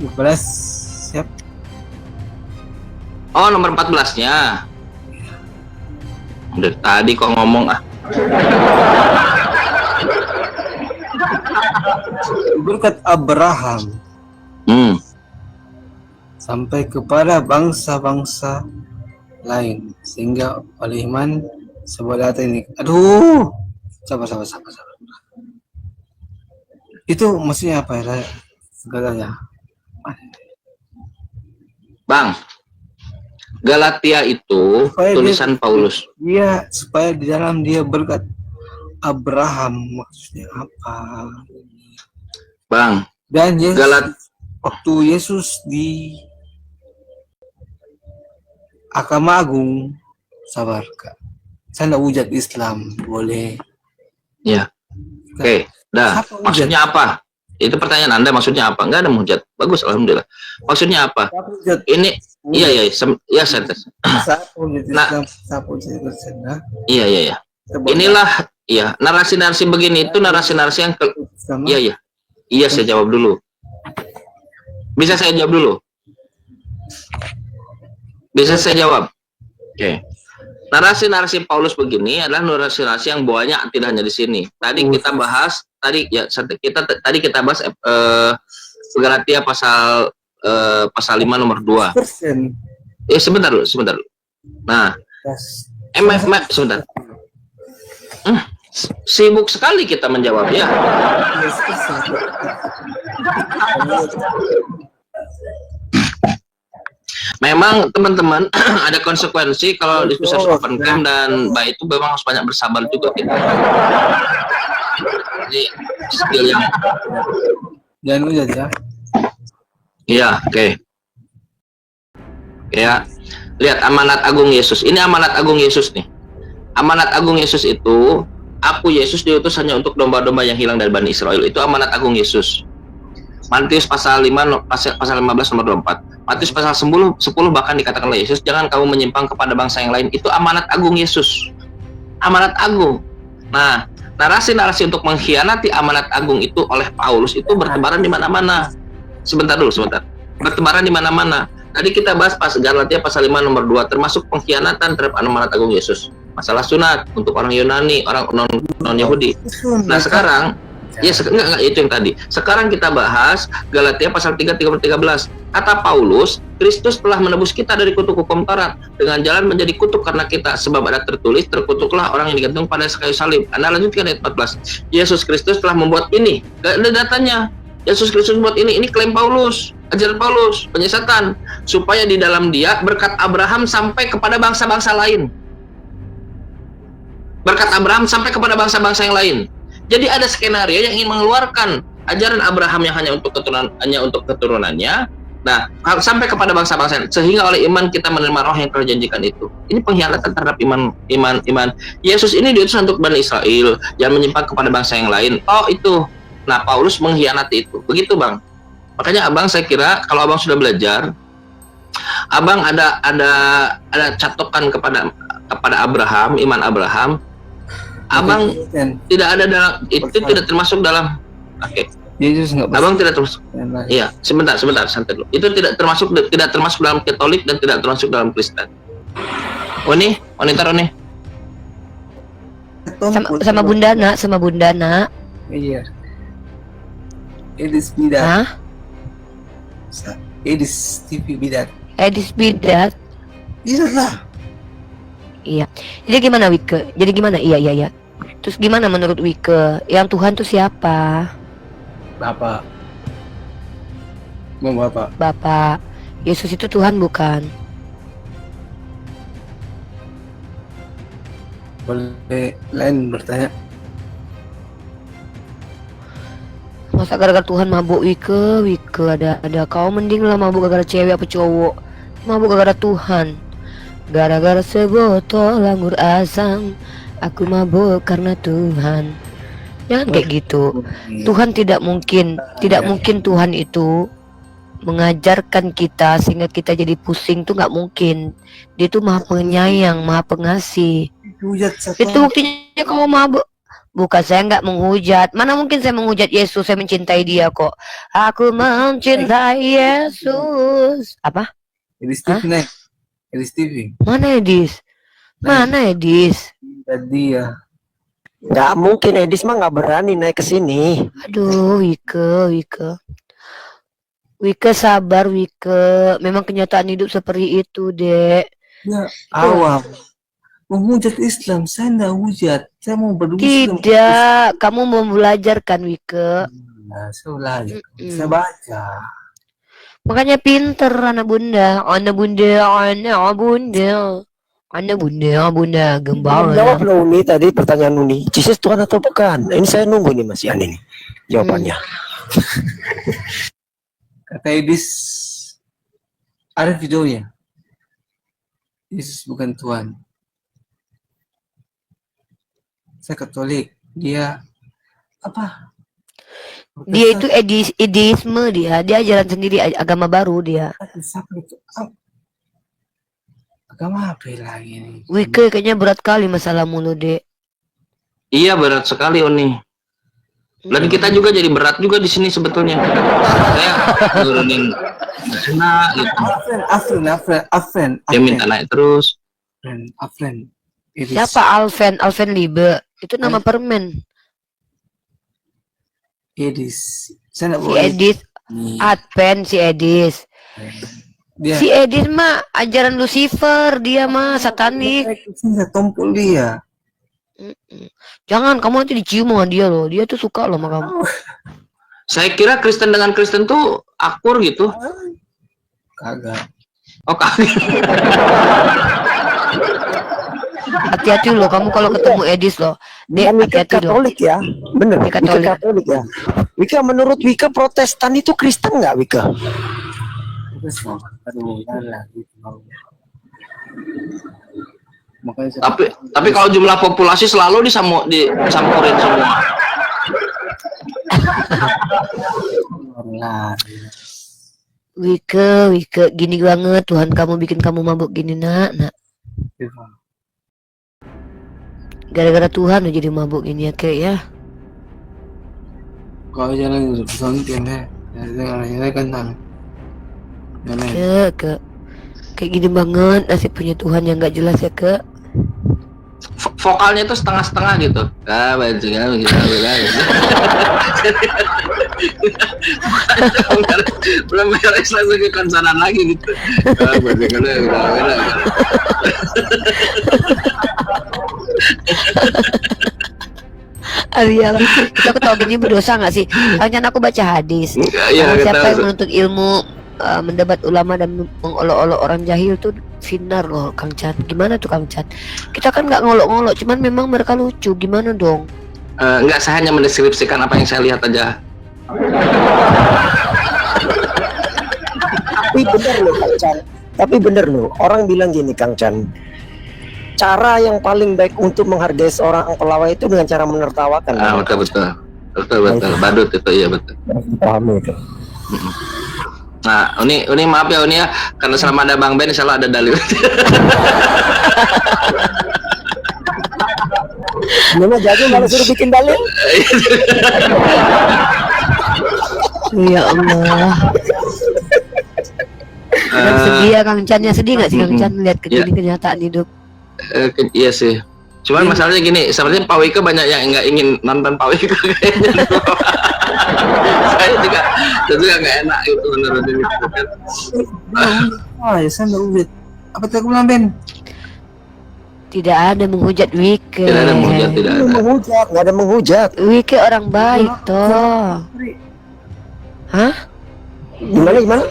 12 siap. Oh, nomor 14-nya. Udah tadi kok ngomong Berkat Abraham sampai kepada bangsa-bangsa lain, sehingga oleh iman sebuah data ini. Aduh, sabar. Itu maksudnya apa ya? Segalanya. Bang, Galatia itu Supaya tulisan Paulus. Iya, supaya di dalam dia berkat Abraham, maksudnya apa? Bang, Dan Yesus, waktu Yesus di Mahkamah Agung, sabar Kak. Saya nggak hujat Islam, boleh. Ya. Oke, dah. Maksudnya apa? Itu pertanyaan Anda, maksudnya apa? Enggak ada menghujat. Bagus, alhamdulillah. Maksudnya apa? Ini iya, saya Iya. Inilah narasi-narasi begini itu narasi-narasi yang Iya, saya jawab dulu. Bisa saya jawab dulu? Bisa saya jawab? Oke. Narasi-narasi Paulus begini adalah narasi-narasi yang banyak, tidak hanya di sini. Tadi kita bahas kita bahas Galatia pasal 5 nomor 2. Sebentar dulu. Nah, sebentar. Sibuk sekali kita menjawab ya. Memang teman-teman ada konsekuensi kalau diskusi open cam dan baik itu memang harus banyak bersabar juga kita. Ini skill yang jangan hujat ya. Iya, oke. Ya, lihat amanat agung Yesus. Ini amanat agung Yesus nih. Amanat agung Yesus itu, aku Yesus diutus hanya untuk domba-domba yang hilang dari Bani Israel. Itu amanat agung Yesus. Matius pasal 5 pasal 15 nomor 24. Matius pasal 10 bahkan dikatakan oleh Yesus, jangan kamu menyimpang kepada bangsa yang lain. Itu amanat agung Yesus. Amanat agung. Nah, narasi-narasi untuk mengkhianati amanat agung itu oleh Paulus itu bertebaran di mana-mana. Sebentar. Bertebaran di mana-mana. Tadi kita bahas pas Galatia pasal 5 nomor 2, termasuk pengkhianatan terhadap amanat agung Yesus. Masalah sunat untuk orang Yunani, orang non-Yahudi. Nah, sekarang enggak itu yang tadi. Sekarang kita bahas Galatia pasal 3:13. Kata Paulus, Kristus telah menebus kita dari kutuk hukum Taurat dengan jalan menjadi kutuk karena kita, sebab ada tertulis, terkutuklah orang yang digantung pada kayu salib. Anda lanjutkan ayat 14. Yesus Kristus telah membuat ini. Gak ada datanya. Yesus Kristus membuat ini klaim Paulus, ajaran Paulus, penyesatan, supaya di dalam Dia berkat Abraham sampai kepada bangsa-bangsa lain. Berkat Abraham sampai kepada bangsa-bangsa yang lain. Jadi ada skenario yang ingin mengeluarkan ajaran Abraham yang hanya untuk keturunannya. Nah, sampai kepada bangsa-bangsa, sehingga oleh iman kita menerima roh yang terjanjikan itu. Ini pengkhianatan terhadap iman. Yesus ini diutus untuk Bani Israel, jangan menyimpang kepada bangsa yang lain. Oh, itu. Nah, Paulus mengkhianati itu. Begitu, Bang. Makanya Abang, saya kira kalau Abang sudah belajar, Abang ada catokan kepada Abraham, iman Abraham. Abang tidak ada dalam itu, tidak termasuk dalam. Oke. Yesus nggak. Abang tidak termasuk. Iya, sebentar, santai dulu. Itu tidak termasuk dalam Katolik dan tidak termasuk dalam Kristen. Oni, taruh nih. Sama Bunda Nak. Iya. Edis bidat. Hah? Edis TV bidat. Edis bidat. Iya. Iya. Jadi gimana Wike? Jadi gimana? Iya. Terus gimana menurut Wike? Yang Tuhan tuh siapa? Bapak. Bapak. Yesus itu Tuhan bukan? Boleh lain bertanya. Masa gara-gara Tuhan mabuk Wike ada kau mending lah mabuk gara-gara cewek apa cowok. Mabuk gara-gara Tuhan. Gara-gara sebotol anggur asam, aku mabuk karena Tuhan. Jangan kayak gitu. Tuhan tidak mungkin Tuhan itu mengajarkan kita sehingga kita jadi pusing, tuh nggak mungkin. Dia tuh maha penyayang, maha pengasih. Itu buktinya kamu mabuk. Bukan, saya nggak menghujat. Mana mungkin saya menghujat Yesus, saya mencintai Dia kok. Aku mencintai Yesus. Apa? Edis TV. Edis TV. Mana Edis? Tadi ya. Nggak mungkin, Edis mah nggak berani naik ke sini. Aduh, Wike sabar Wike. Memang kenyataan hidup seperti itu, Dek. Ya, awam. Menghujat Islam, saya nggak hujat. Saya mau berdoa. Tidak, kamu mau belajar kan Wike? Nah, saya belajar. Saya baca. Makanya pinter anak bunda gembala. Jawab lo Uni tadi pertanyaan Uni. Jesus Tuhan atau bukan? Ini saya nunggu nih Mas Ian ini jawabannya. Kata Edis, ada videonya. Yesus bukan Tuhan. Saya Katolik. Dia apa? Dia itu ideisme dia ajaran sendiri, agama baru dia. Agama apa lagi nih? Wike kayaknya berat kali masalah mulu, Dek. Iya, berat sekali Oni. Dan kita juga jadi berat juga di sini sebetulnya. Saya nurunin enak gitu. Afren. Dia minta naik terus. Afren. Siapa Alven Libe? Itu nama permen. Edis. Saya Si Edis. Advent si Edis. Dia. Si Edis mah ajaran Lucifer, dia mah satanik. Saya tompol dia. Jangan, kamu nanti dicium sama dia loh. Dia tuh suka loh sama kamu. Saya kira Kristen dengan Kristen tuh akur gitu. Kagak. Oh, kagak. Hati-hati loh kamu kalau ketemu Edis loh. Dek, Wika hati-hati loh. Katolik ya, bener. Dia Wika Katolik ya. Wika, menurut Wika Protestan itu Kristen nggak Wika? Tapi kalau jumlah populasi selalu disampurin semua. Benar. Wike, gini banget Tuhan kamu bikin kamu mabuk gini nak. Gara-gara Tuhan lu jadi mabuk gini ya kek ya. Kau jalan ke pesantren ya. Ya kan tan. Ke kayak gini banget nasib punya Tuhan yang nggak jelas ya ke. Vokalnya itu setengah-setengah gitu. Ah, bajingan gitu. Belum beres langsung ke konsonan lagi gitu. Ah, bajingan gitu. Iya, kita ketawa gini berdosa nggak sih? Hanya aku baca hadis. Iya, Siapa yang menuntut ilmu, mendebat ulama dan mengolok-olok orang jahil tuh finar loh, Kang Chan. Gimana tuh Kang Chan? Kita kan nggak ngolok-ngolok, cuman memang mereka lucu. Gimana dong? Enggak, saya hanya mendeskripsikan apa yang saya lihat aja. Tapi bener loh Kang Chan. Tapi bener loh, orang bilang gini Kang Chan. Cara yang paling baik untuk menghargai seorang pelawak itu dengan cara menertawakan. Ah, betul. Badut itu, iya betul. Paham itu. Nah, Uni maaf ya Uni ya, karena selama ada Bang Ben selalu ada dalil. Gimana jadi malah suruh bikin dalil? Ya Allah. Dan sedih ya Kang Chan, ya sedih nggak sih Kang Chan lihat kenyataan hidup? Iya sih. Cuman masalahnya gini, sepertinya Pak Wike banyak yang nggak ingin nonton Pak Wike kayaknya. Saya juga nggak enak itu menurut ini. Ya saya nggak ulit. Apa tadi aku bilang Ben? Tidak ada menghujat Wike. Tidak ada menghujat, tidak ada. Nggak ada menghujat. Wike orang baik toh. Hah? Gimana?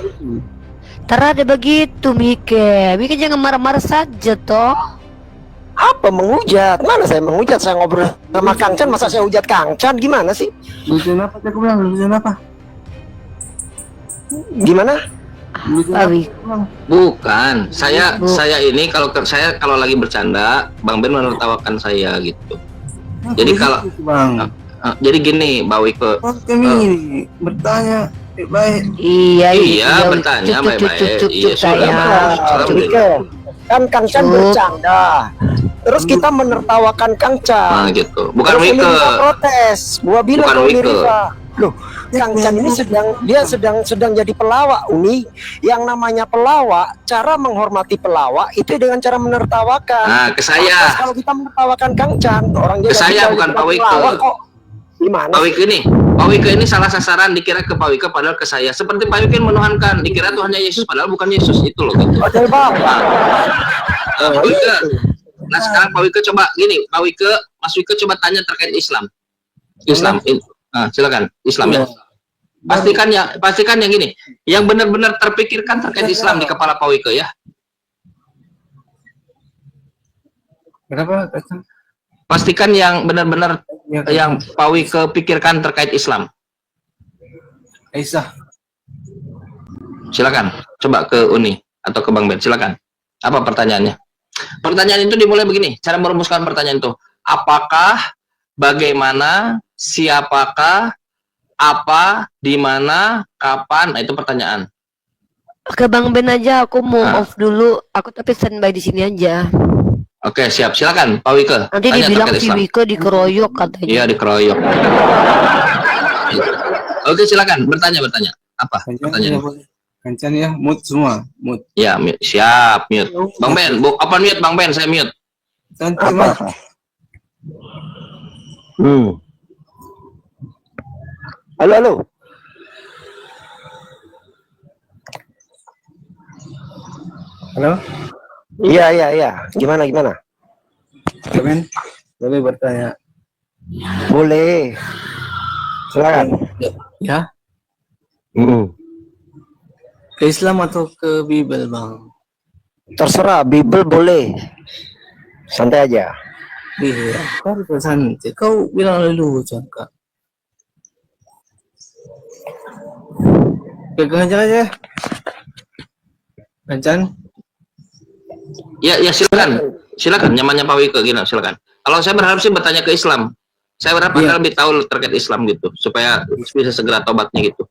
Ada begitu Wike. Wike jangan marah-marah saja toh. Apa menghujat? Mana saya menghujat? Saya ngobrol sama Kang Chan, masa saya hujat Kang Chan? Gimana sih? Lucuan apa tadi aku bilang? Lucuan apa? Gimana? Bukan, saya ini kalau lagi bercanda, Bang Ben menertawakan saya gitu. Jadi kalau Bang, jadi gini, Mbak Wike. kami bertanya baik. Iya, bertanya baik-baik. Iya, sudah. Kan Kang Chan bercanda. Terus kita menertawakan Kang Chan. Nah, gitu. Bukan Terus Wike. protes. Gua bilang Bukan ke Uni Wike. Rifa, loh, Kang Chan ini sedang jadi pelawak, Uni. Yang namanya pelawak, cara menghormati pelawak itu dengan cara menertawakan. Nah, ke saya. Terus kalau kita menertawakan Kang Chan, orang Ke saya, bukan Pak Wike. Kok gimana? Pak Wike ini salah sasaran, dikira ke Pak Wike padahal ke saya. Seperti Pak Wike menuhankan, dikira Tuhannya Yesus padahal bukan Yesus, itu loh gitu. Padahal Bapak. Pak Wike. Nah, sekarang Pak Wike coba gini, Mas Wike coba tanya terkait Islam. Silakan Islam ya. Pastikan yang gini, yang benar-benar terpikirkan terkait Islam di kepala Pak Wike ya. Kenapa? Pastikan yang benar-benar yang Pak Wike pikirkan terkait Islam. Aisyah. Silakan, coba ke Uni atau ke Bang Ben, silakan. Apa pertanyaannya? Pertanyaan itu dimulai begini, cara merumuskan pertanyaan itu. Apakah, bagaimana, siapakah, apa, di mana, kapan? Nah, itu pertanyaan. Oke Bang Ben aja, aku mau off dulu. Aku tapi standby di sini aja. Oke, siap. Silakan, Pak Wike. Nanti Tanya dibilang terkait si Islam. Wike dikeroyok katanya. Iya, dikeroyok. Oke, silakan. Bertanya. Apa pertanyaan? Kencan ya, mute semua, mute. Ya, siap, mute. Bang Ben, apa mute Bang Ben? Saya mute. Santai Mas. Halo. Halo. Iya. Gimana? Ben, boleh bertanya? Boleh. Silakan. Ya. Ke Islam atau ke Bible, Bang? Terserah, Bible boleh. Santai aja. Iya, kan santai. Kau bilang dulu, Cangka. Ke Kencan aja. Kencan? Ya, silakan. Nyamannya Pak Wike, gini, silakan. Kalau saya berharap sih bertanya ke Islam. Saya berharap Anda lebih tahu terkait Islam gitu, supaya bisa segera tobatnya gitu.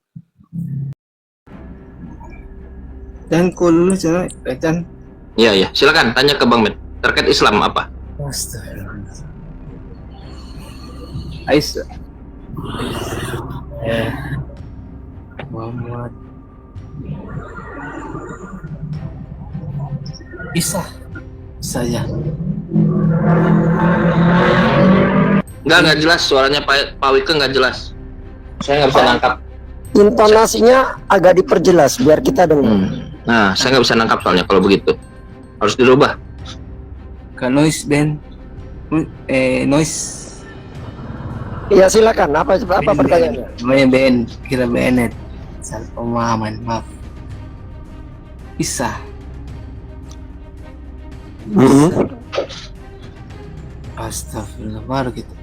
Dan kau dulu cara Chan. Iya ya, silakan tanya ke Bang Ben terkait Islam apa? Astagfirullah. Aisyah. Muhammad. Isa saja. Enggak jelas suaranya Pak Wike nggak jelas. Saya nggak bisa nangkap. Intonasinya agak diperjelas biar kita dengar. Nah, saya nggak bisa nangkap soalnya kalau begitu. Harus dirubah. Ke noise Ben. Noise. Iya silakan. Apa pertanyaannya? Namanya Ben, kira Bennett. Salah pemahaman, maaf. Isa. Astagfirullah, baru gitu.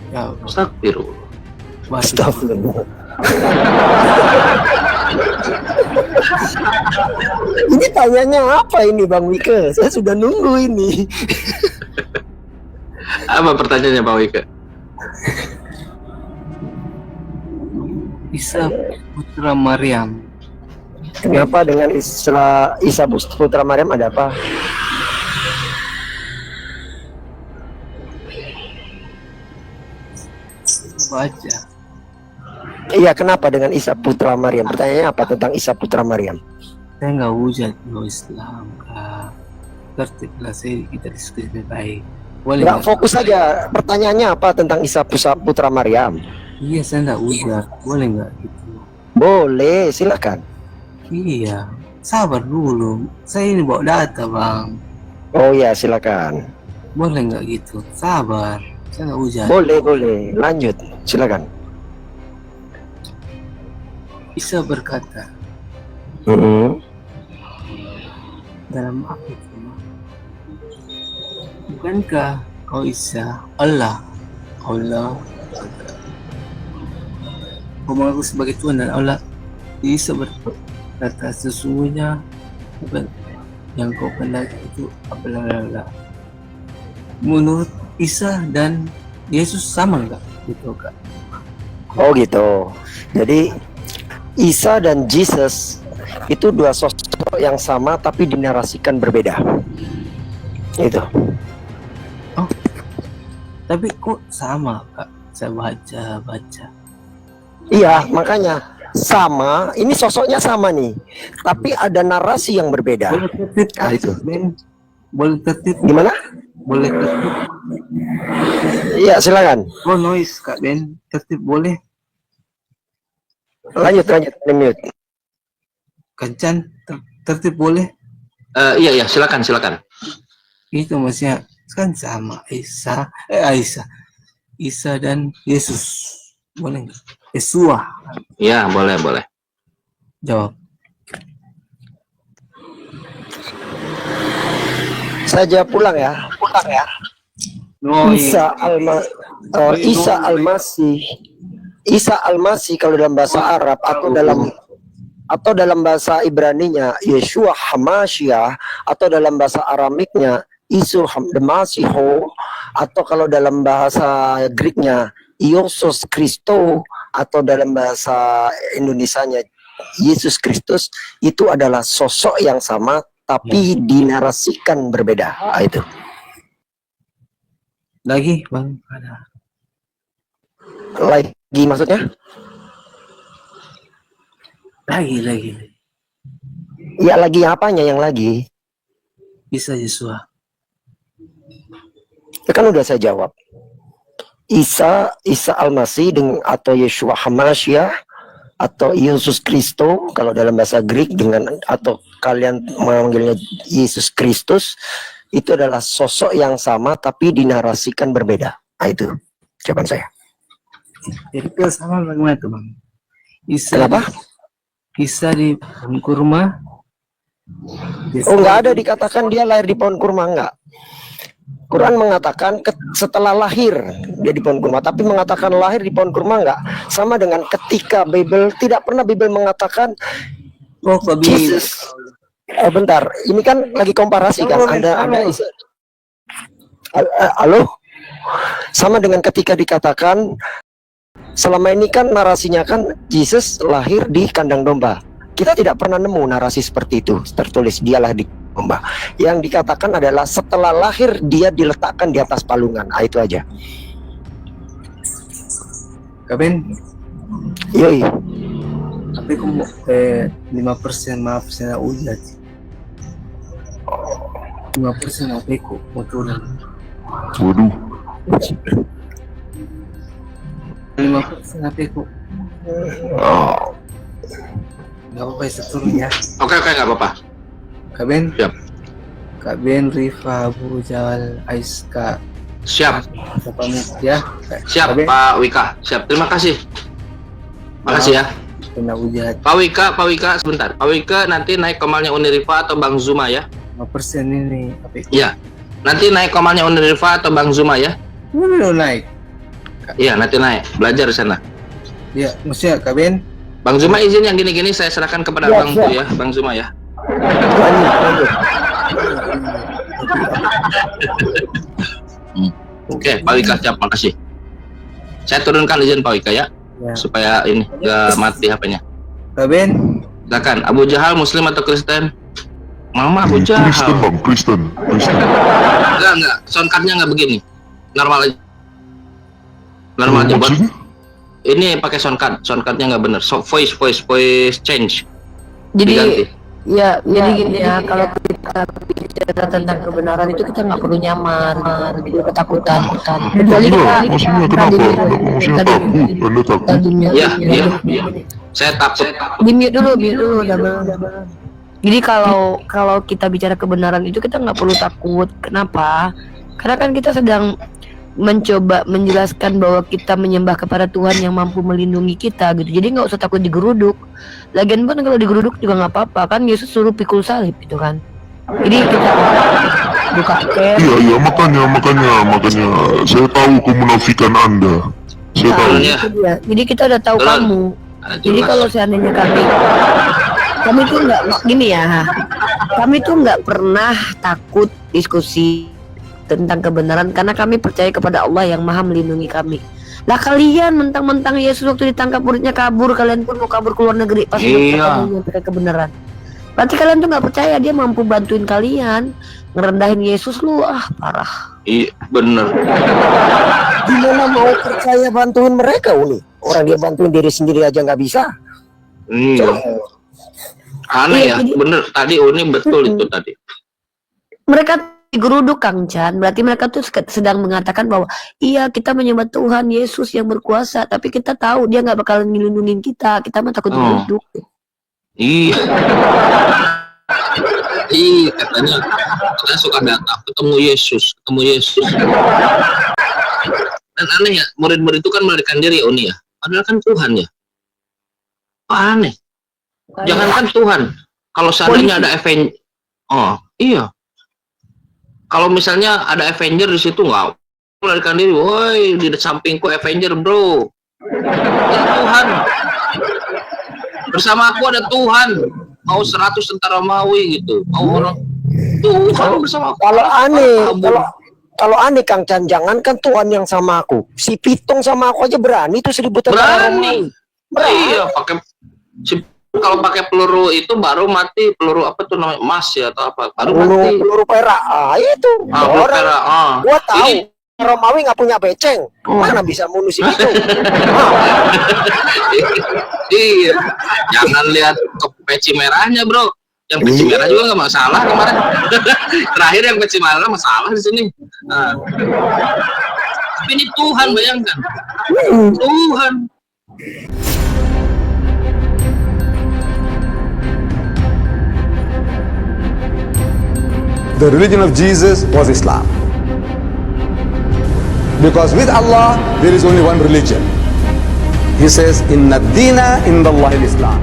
Ya Allah. Astagfirullah. Astagfirullah. Ini tanyanya apa ini Bang Wike? Saya sudah nunggu ini. Apa pertanyaannya Pak Wike? Isa putra Maryam. Kenapa dengan Isa putra Maryam ada apa? Baca. Iya, kenapa dengan Isa putra Maryam? Pertanyaannya apa tentang Isa putra Maryam? Saya nggak hujat lo Islam. Tertib lah, kita diskusi baik. Boleh Nggak fokus aja. Pertanyaannya apa tentang Isa putra Maryam? Iya, saya nggak hujat. Boleh nggak gitu? Boleh, silakan. Iya, sabar dulu. Saya ini bawa data bang. Oh ya, silakan. Boleh nggak gitu? Sabar. Saya nggak hujat. Boleh. Lanjut, silakan. Isa berkata dalam apa itu? Bukankah kau Isa Allah? Kau mengaku sebagai Tuhan dan Allah. Isa berkata sesungguhnya bukan yang kau kendaki itu apalah. Menurut Isa dan Yesus sama nggak gitu kak? Oh gitu. Jadi Isa dan Jesus itu dua sosok yang sama tapi dinarasikan berbeda. Itu. Oh, tapi kok sama kak? Saya baca. Iya, makanya sama. Ini sosoknya sama nih, tapi ada narasi yang berbeda. Boleh tertib Nah, itu. Ben? Boleh tertib? Gimana? Boleh tertib? Iya, silakan. Oh noise kak Ben, tertib boleh? Lanjut, mute. Kencan, tertib boleh? Iya silakan. Itu maksudnya kan sama Isa dan Yesus. Boleh nggak? Yesua. Iya boleh. Jawab. Saya jawab pulang ya. Oh, Isa Al-Masih kalau dalam bahasa Arab atau dalam bahasa Ibraninya Yeshua Hamashiach, atau dalam bahasa Aramiknya Isu Hamdemasiho, atau kalau dalam bahasa Greeknya Iosos Kristo, atau dalam bahasa Indonesianya Yesus Kristus, itu adalah sosok yang sama tapi dinarasikan berbeda. Itu. Lagi bang ada. Lagi maksudnya? Lagi. Ya lagi apanya yang lagi? Isa Yesua. Ya kan udah saya jawab. Isa Al-Masih atau Yeshua Hamashiach atau Yesus Kristo kalau dalam bahasa Greek, atau kalian memanggilnya Yesus Kristus, itu adalah sosok yang sama tapi dinarasikan berbeda. Nah, itu jawaban saya. Jadi kalau sama bagaimana tuh bang? Kenapa? Isa di pohon kurma. Oh, nggak ada dikatakan dia lahir di pohon kurma, enggak. Quran mengatakan setelah lahir dia di pohon kurma, tapi mengatakan lahir di pohon kurma enggak. Sama dengan ketika Bible, tidak pernah Bible mengatakan Jesus. Bentar, ini kan lagi komparasi kan. Halo? Sama dengan ketika dikatakan selama ini kan narasinya kan Jesus lahir di kandang domba. Kita tidak pernah nemu narasi seperti itu tertulis dialah hamba. Yang dikatakan adalah setelah lahir dia diletakkan di atas palungan. Itu aja. Kabin, Yoi. tapi kung 5% maaf saya ulat. 5% apa ko motoran. Waduh. 5% apa ko. Nggak apa-apa ya seturunnya. Oke, nggak apa-apa. Kabin. Siap. Kabin, Rifa, Abu Jal, Aiska. Siap. Siapa ya? Siap, Kabin, Pak Wika. Siap, terima kasih. Makasih ya. Kena ujat. Pak Wika, sebentar. Pak Wika nanti naik komalnya Unirifa atau Bang Zuma ya? 5% ini apa ko. Iya. Nanti naik komalnya Unirifa atau Bang Zuma ya? Ano naik? Iya, nanti naik. Belajar di sana. Ya, maksudnya Kabin. Bang Zuma izin yang gini-gini saya serahkan kepada Ya, Bang siap. Bu ya, Bang Zuma ya. Lanjut. Oke, Pak Wika siap, makasih. Saya turunkan izin Pak Wika ya, Ya. supaya ini nggak mati HP-nya. Kabin. Silakan. Abu Jahal Muslim atau Kristen? Mama Abu Kristen Jahal. bang, Kristen. Enggak. Soundcard-nya nggak begini. Normal aja. Normal aja buat. Maksudnya? Ini pakai soundcard-nya nggak bener. So, voice change. Jadi Diganti. ya, jadi gini ya, kalau kita bicara tentang kebenaran itu kita nggak perlu nyaman, perlu ketakutan. Kecuali Enggak, maksudnya kenapa? Maksudnya takut, Anda takut? Iya. Saya takut. Di mute dulu, Damang. Jadi kalau kita bicara kebenaran itu kita nggak perlu takut. Kenapa? Karena kan kita sedang mencoba menjelaskan bahwa kita menyembah kepada Tuhan yang mampu melindungi kita gitu. Jadi nggak usah takut digeruduk. Lagian pun kalau digeruduk juga nggak apa-apa kan, Yesus suruh pikul salib gitu kan. Jadi kita buka cap. Iya, makanya saya tahu kemunafikan Anda. Saya tahu. Iya. Itu dia. Jadi kita udah tahu Betul. kamu. Nah, Jadi jelas. kalau seandainya kami tuh nggak gini ya, kami tuh nggak pernah takut diskusi tentang kebenaran karena kami percaya kepada Allah yang maha melindungi kami. Lah kalian mentang-mentang Yesus waktu ditangkap muridnya kabur, kalian pun mau kabur ke luar negeri pas Iya. mereka kebenaran. Berarti kalian tuh nggak percaya dia mampu bantuin kalian, ngerendahin Yesus lu, parah. Iya, bener. Gimana mau percaya bantuin mereka Uni? Orang dia bantuin diri sendiri aja nggak bisa. Iya. Aneh ya, Iya, jadi- bener. Tadi Uni betul itu tadi. Mereka digeruduk Kang Chan, berarti mereka tuh sedang mengatakan bahwa iya kita menyembah Tuhan Yesus yang berkuasa, tapi kita tahu dia nggak bakalan ngelindungin kita mah takut digeruduk. Iya. Iya, katanya suka datang ketemu Yesus. Dan aneh ya, murid-murid itu kan melarikan diri ya Uni ya. Padahal kan Tuhan ya. Aneh. Jangankan Tuhan, kalau seandainya ada Avenger, iya. Kalau misalnya ada Avenger di situ nggak melarikan diri, woi di sampingku Avenger bro. Ini Tuhan. Bersama aku ada Tuhan. Mau 100 tentara Maui gitu, mau orang Tuhan bersama aku. Kalau aneh Kang Chan, jangankan Tuhan yang sama aku, si Pitung sama aku aja berani tuh 1000 tentara Berani. Romawi. Iya, kalau pakai peluru itu baru mati, peluru apa tuh namanya, emas ya atau apa, baru mati. Peluru perak, itu. Peluru perak, Gua tahu. Ini- Romawi nggak punya beceng, mana bisa bunuh si Pitung? Iya, jangan lihat ke peci merahnya bro. Yang peci merah juga nggak masalah kemarin. Terakhir yang peci merah masalah di sini. Nah. Tapi ini Tuhan, bayangkan. Tuhan. The religion of Jesus was Islam. Because with Allah, there is only one religion. He says, Inna dina indallahi al-Islam.